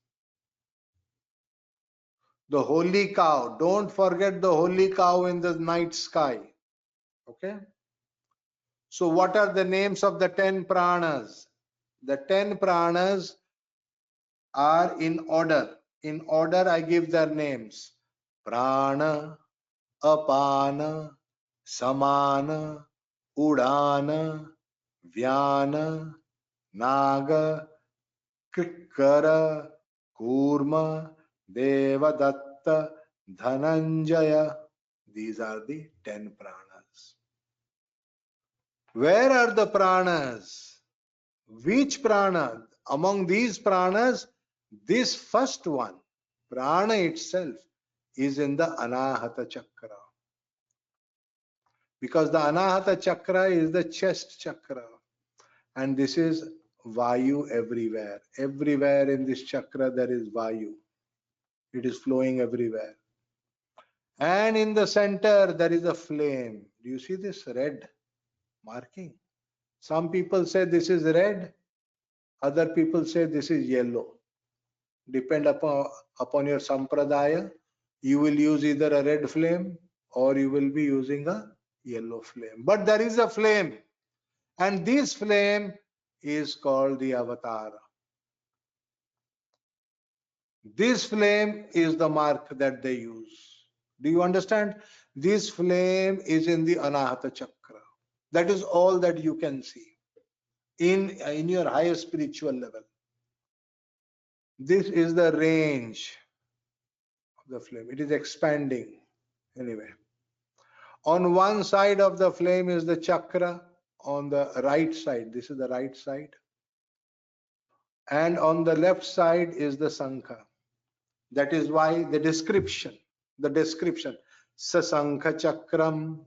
The holy cow. Don't forget the holy cow in the night sky. Okay. So what are the names of the 10 pranas? The 10 pranas are in order. In order I give their names. Prana, Apana, Samana, Udana, Vyana, Naga, Krikkara, Kurma, Devadatta, Dhananjaya. These are the 10 pranas. Where are the pranas? Which prana? Among these pranas, this first one, prana itself, is in the Anahata Chakra. Because the Anahata Chakra is the chest chakra. And this is Vayu everywhere. Everywhere in this chakra there is Vayu. It is flowing everywhere. And in the center there is a flame. Do you see this red marking? Some people say this is red. Other people say this is yellow. Depend upon your sampradaya. You will use either a red flame or you will be using a yellow flame. But there is a flame. And this flame is called the avatar. This flame is the mark that they use. Do you understand? This flame is in the Anahata Chakra. That is all that you can see in your higher spiritual level. This is the range of the flame. It is expanding. Anyway. On one side of the flame is the chakra, on the right side, this is the right side, and on the left side is the sankha. That is why the description, sasankha chakram,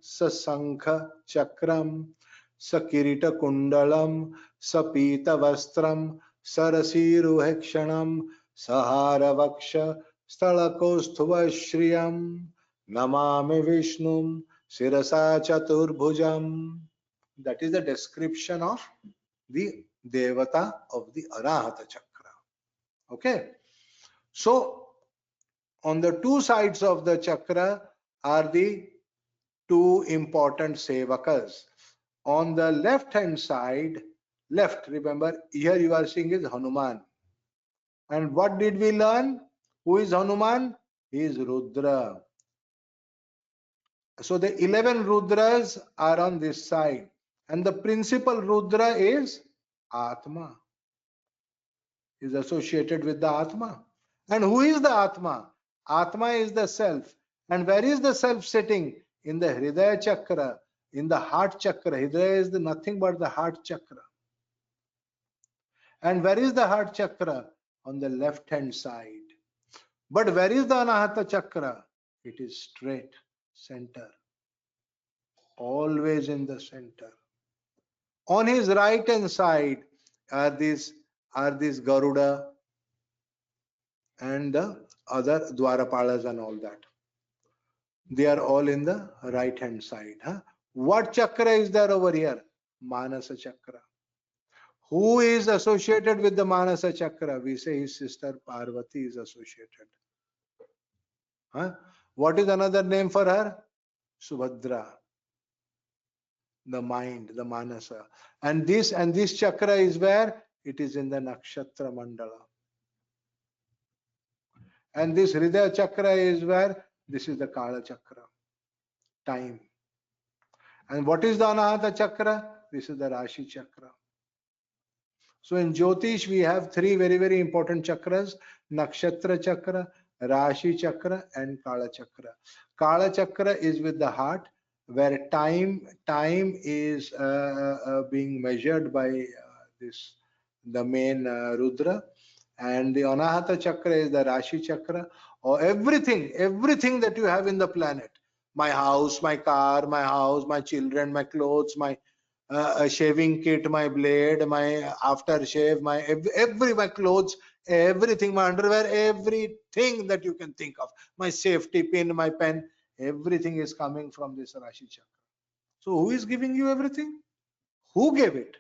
sakirita kundalam, sapita vastram, sarasiruhekshanam, sahara vaksha, stalakosthuva shriyam, namami vishnum, sirasa chaturbhujam. That is the description of the devata of the Arahata chakra. Okay. So, on the two sides of the chakra are the two important sevakas. On the left hand side, left, remember, here you are seeing is Hanuman. And what did we learn? Who is Hanuman? He is Rudra. So the 11 Rudras are on this side. And the principal Rudra is Atma. Is associated with the Atma. And who is the Atma? Atma is the self. And where is the self sitting? In the Hridaya chakra, in the heart chakra. Hridaya is nothing but the heart chakra. And where is the heart chakra? On the left hand side. But where is the Anahata chakra? It is straight, center. Always in the center. On his right hand side are these Garuda and the other Dwarapalas and all that. They are all in the right hand side. What chakra is there over here? Manasa chakra. Who is associated with the Manasa chakra? We say his sister Parvati is associated. What is another name for her? Subhadra. The mind, the Manasa. And this chakra is where? It is in the Nakshatra Mandala. And this Hridaya chakra is where? This is the Kala chakra. Time. And what is the Anahata chakra? This is the Rashi chakra. So in Jyotish, we have three very, very important chakras: Nakshatra chakra, Rashi chakra, and Kala chakra. Kala chakra is with the heart, where time is being measured by the main Rudra. And the Anahata chakra is the Rashi chakra, or everything that you have in the planet. My house, my car, my house, my children, my clothes, my shaving kit, my blade, my aftershave, my clothes, everything, my underwear, everything that you can think of, my safety pin, my pen, everything is coming from this Rashi chakra. So who is giving you everything? Who gave it?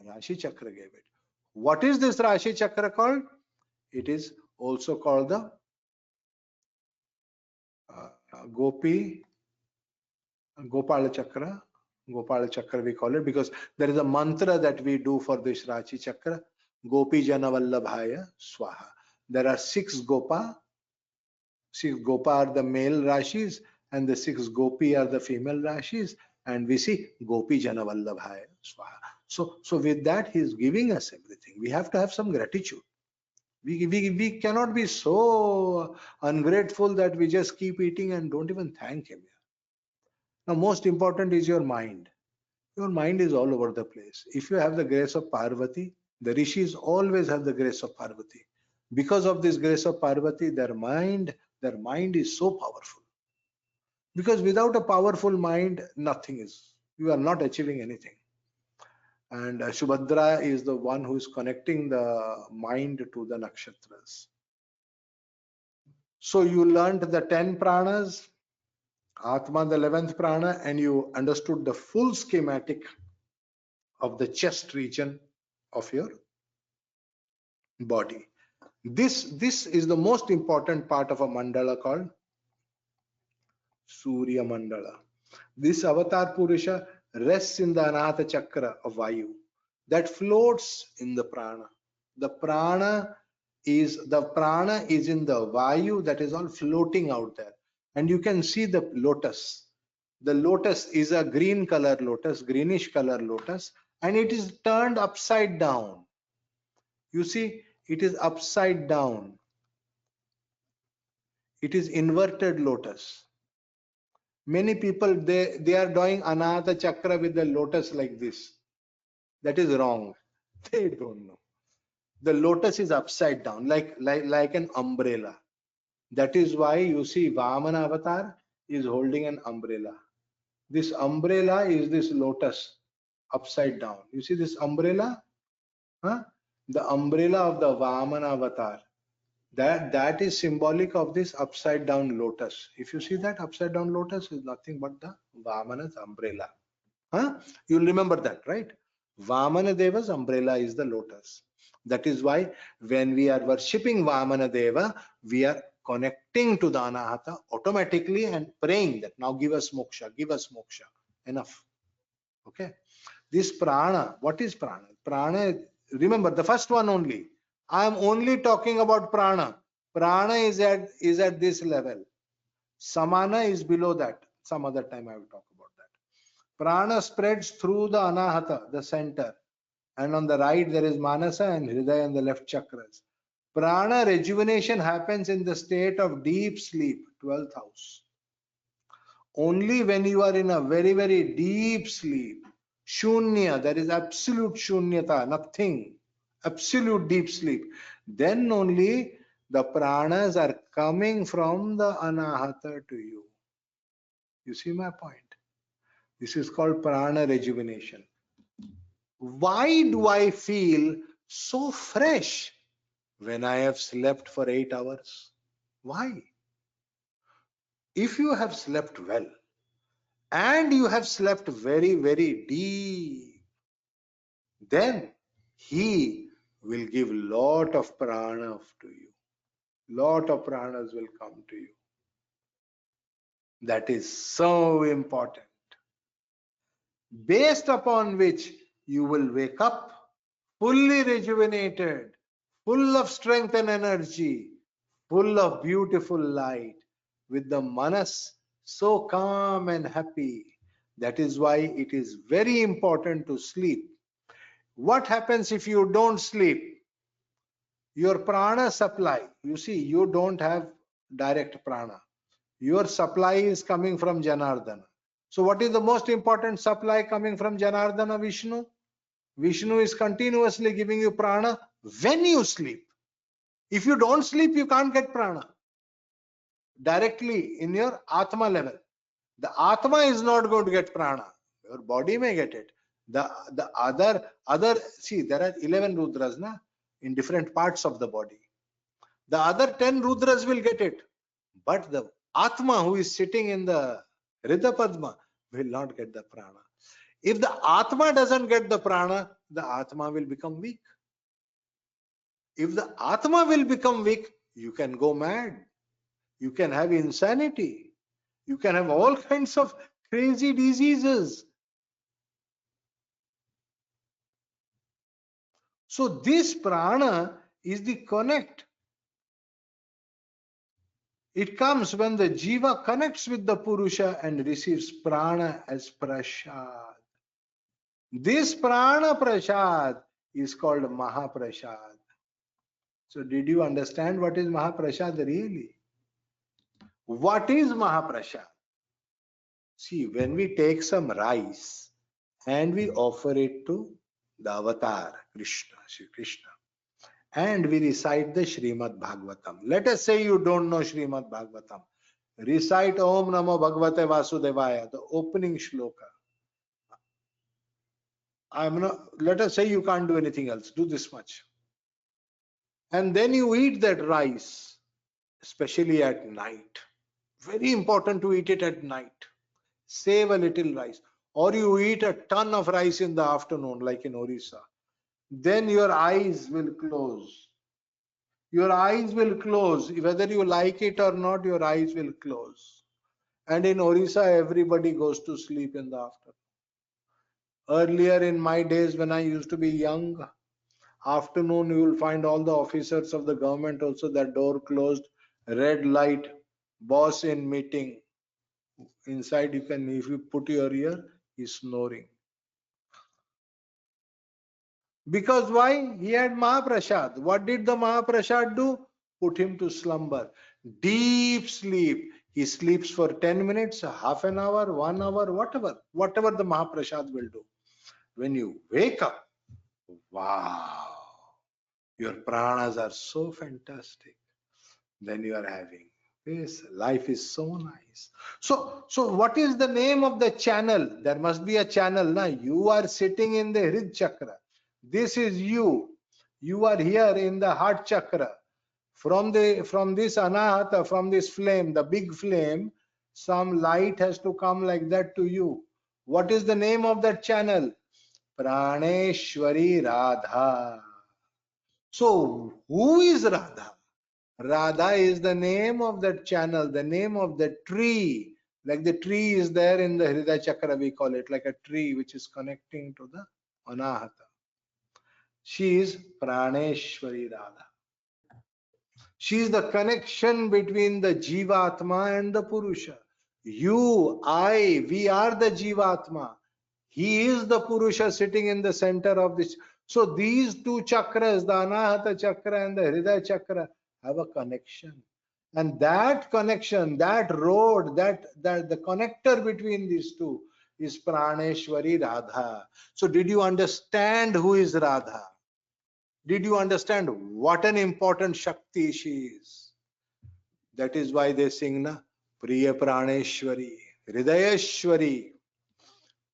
Rashi chakra gave it. What is this Rashi chakra called? It is also called the Gopala chakra. Gopala chakra we call it, because there is a mantra that we do for this Rashi chakra. Gopi Jana Vallabhaya Swaha. There are 6 Gopa. 6 Gopa are the male Rashis, and the 6 Gopi are the female Rashis. And we see Gopi Jana Vallabhaya Swaha. So with that, he is giving us everything. We have to have some gratitude. We cannot be so ungrateful that we just keep eating and don't even thank him. Now, most important is your mind. Your mind is all over the place. If you have the grace of Parvati, the rishis always have the grace of Parvati. Because of this grace of Parvati, their mind is so powerful. Because without a powerful mind, nothing is. You are not achieving anything. And Subhadra is the one who is connecting the mind to the nakshatras. So you learned the 10 pranas, Atma the 11th prana, and you understood the full schematic of the chest region of your body. This is the most important part of a mandala called Surya Mandala. This avatar Purusha rests in the Anahata chakra of Vayu that floats in the prana. The prana is in the Vayu, that is all floating out there. And you can see the lotus. The lotus is a green color lotus, greenish color lotus, and it is turned upside down. You see, it is upside down. It is inverted lotus. Many people, they are doing Anahata Chakra with the lotus like this. That is wrong. They don't know. The lotus is upside down, like an umbrella. That is why you see Vamana avatar is holding an umbrella. This umbrella is this lotus upside down. You see this umbrella? Huh? The umbrella of the Vamana avatar. That is symbolic of this upside down lotus. If you see that upside down lotus is nothing but the Vamana's umbrella. Huh? You'll remember that, right? Vamana Deva's umbrella is the lotus. That is why when we are worshipping Vamana Deva, we are connecting to the Anahata automatically and praying that now give us moksha, give us moksha. Enough. Okay. This prana, what is prana? Prana, remember the first one only. I am only talking about prana. Prana is at this level. Samana is below that. Some other time I will talk about that. Prana spreads through the anahata, the center. And on the right there is manasa and hridaya and the left chakras. Prana rejuvenation happens in the state of deep sleep, 12th house. Only when you are in a very, very deep sleep, shunya, there is absolute shunyata, nothing, absolute deep sleep, then only the pranas are coming from the anahata to you. You see my point? This is called prana rejuvenation. Why do I feel so fresh when I have slept for 8 hours? Why? If you have slept well, and you have slept very, very deep, then he will give lot of prana to you. Lot of pranas will come to you. That is so important. Based upon which you will wake up fully rejuvenated, full of strength and energy, full of beautiful light, with the manas so calm and happy. That is why it is very important to sleep. What happens if you don't sleep? Your prana supply, you see, you don't have direct prana. Your supply is coming from Janardana. So what is the most important supply coming from Janardana? Vishnu. Vishnu is continuously giving you prana when you sleep. If you don't sleep, you can't get prana directly in your Atma level. The Atma is not going to get prana. Your body may get it. The other see, there are 11 Rudras na, in different parts of the body. The other 10 Rudras will get it. But the Atma who is sitting in the Hridaya Padma will not get the prana. If the Atma doesn't get the prana, the Atma will become weak. If the Atma will become weak, you can go mad. You can have insanity. You can have all kinds of crazy diseases. So this prana is the connect. It comes when the jiva connects with the purusha and receives prana as prasad. This prana prasad is called mahaprasad. So did you understand what is mahaprasad really? What is mahaprasad? See, when we take some rice and we offer it to the avatar, Krishna, Sri Krishna, and we recite the Srimad Bhagavatam. Let us say you don't know Srimad Bhagavatam. Recite Om Namo Bhagavate Vasudevaya, the opening shloka. Let us say you can't do anything else. Do this much. And then you eat that rice, especially at night. Very important to eat it at night. Save a little rice. Or you eat a ton of rice in the afternoon, like in Orissa. Then your eyes will close. Your eyes will close. Whether you like it or not, your eyes will close. And in Orissa, everybody goes to sleep in the afternoon. Earlier in my days, when I used to be young, afternoon you will find all the officers of the government also, that door closed, red light, boss in meeting. Inside you can, if you put your ear, he's snoring. Because why? He had Mahaprasad. What did the Mahaprasad do? Put him to slumber. Deep sleep. He sleeps for 10 minutes, half an hour, 1 hour, whatever the Mahaprasad will do. When you wake up, wow, your pranas are so fantastic. Then you are having this. Life is so nice. So what is the name of the channel? There must be a channel. Now you are sitting in the Hrid chakra. This is you. You are here in the heart chakra. From this anahata, from this flame, the big flame, some light has to come like that to you. What is the name of that channel? Praneshwari Radha. So who is Radha? Radha is the name of that channel, the name of the tree. Like the tree is there in the Hridaya Chakra, we call it, like a tree which is connecting to the Anahata. She is Praneshwari Radha. She is the connection between the Jivatma and the Purusha. You, I, we are the Jivatma. He is the Purusha sitting in the center of this. So these two chakras, the Anahata Chakra and the Hridaya Chakra, have a connection. And that connection, that road, that the connector between these two is Praneshwari Radha. So did you understand who is Radha? Did you understand what an important Shakti she is? That is why they sing na Priya Praneshwari, Hridayeshwari.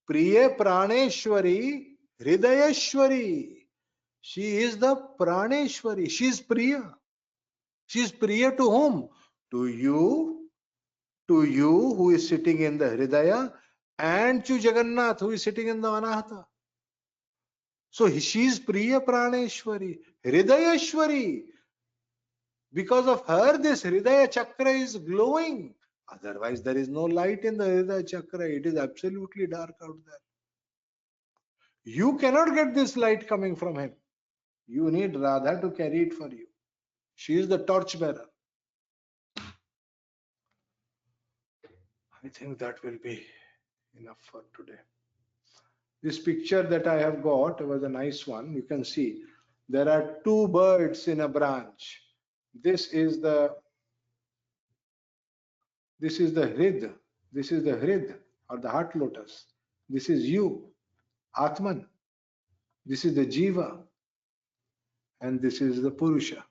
Priya Praneshwari, Hridayeshwari. She is the Praneshwari. She is Priya. She is Priya to whom? To you who is sitting in the Hridaya, and to Jagannath who is sitting in the Anahata. So she is Priya Praneshwari, Hridayeshwari. Because of her, this Hridaya Chakra is glowing. Otherwise, there is no light in the Hridaya Chakra. It is absolutely dark out there. You cannot get this light coming from him. You need Radha to carry it for you. She is the torch bearer. I think that will be enough for today. This picture that I have got was a nice one. You can see there are two birds in a branch. This is the Hrid. This is the Hrid or the heart lotus. This is you, Atman. This is the Jiva. And this is the Purusha.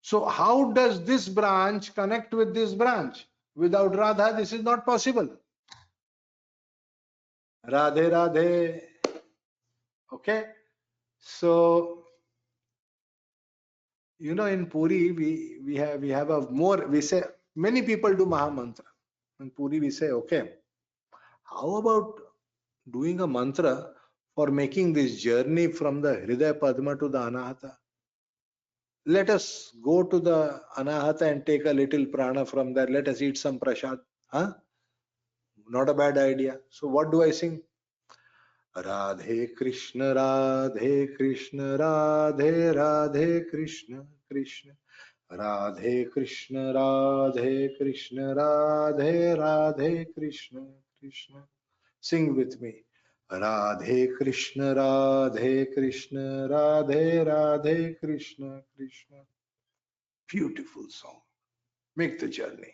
So how does this branch connect with this branch? Without Radha, this is not possible. Radhe Radhe. Okay. So, you know, in Puri, we have a more, we say, many people do Maha Mantra. In Puri, we say, okay, how about doing a mantra for making this journey from the Hridaya Padma to the Anahata? Let us go to the Anahata and take a little prana from there. Let us eat some prasad. Huh? Not a bad idea. So what do I sing? Radhe Krishna, Radhe Krishna, Radhe Radhe Krishna, Krishna. Radhe Krishna, Radhe Krishna, Radhe Radhe Krishna, Krishna. Sing with me. Radhe Krishna, Radhe Krishna, Radhe Radhe Krishna, Krishna. Beautiful song. Make the journey.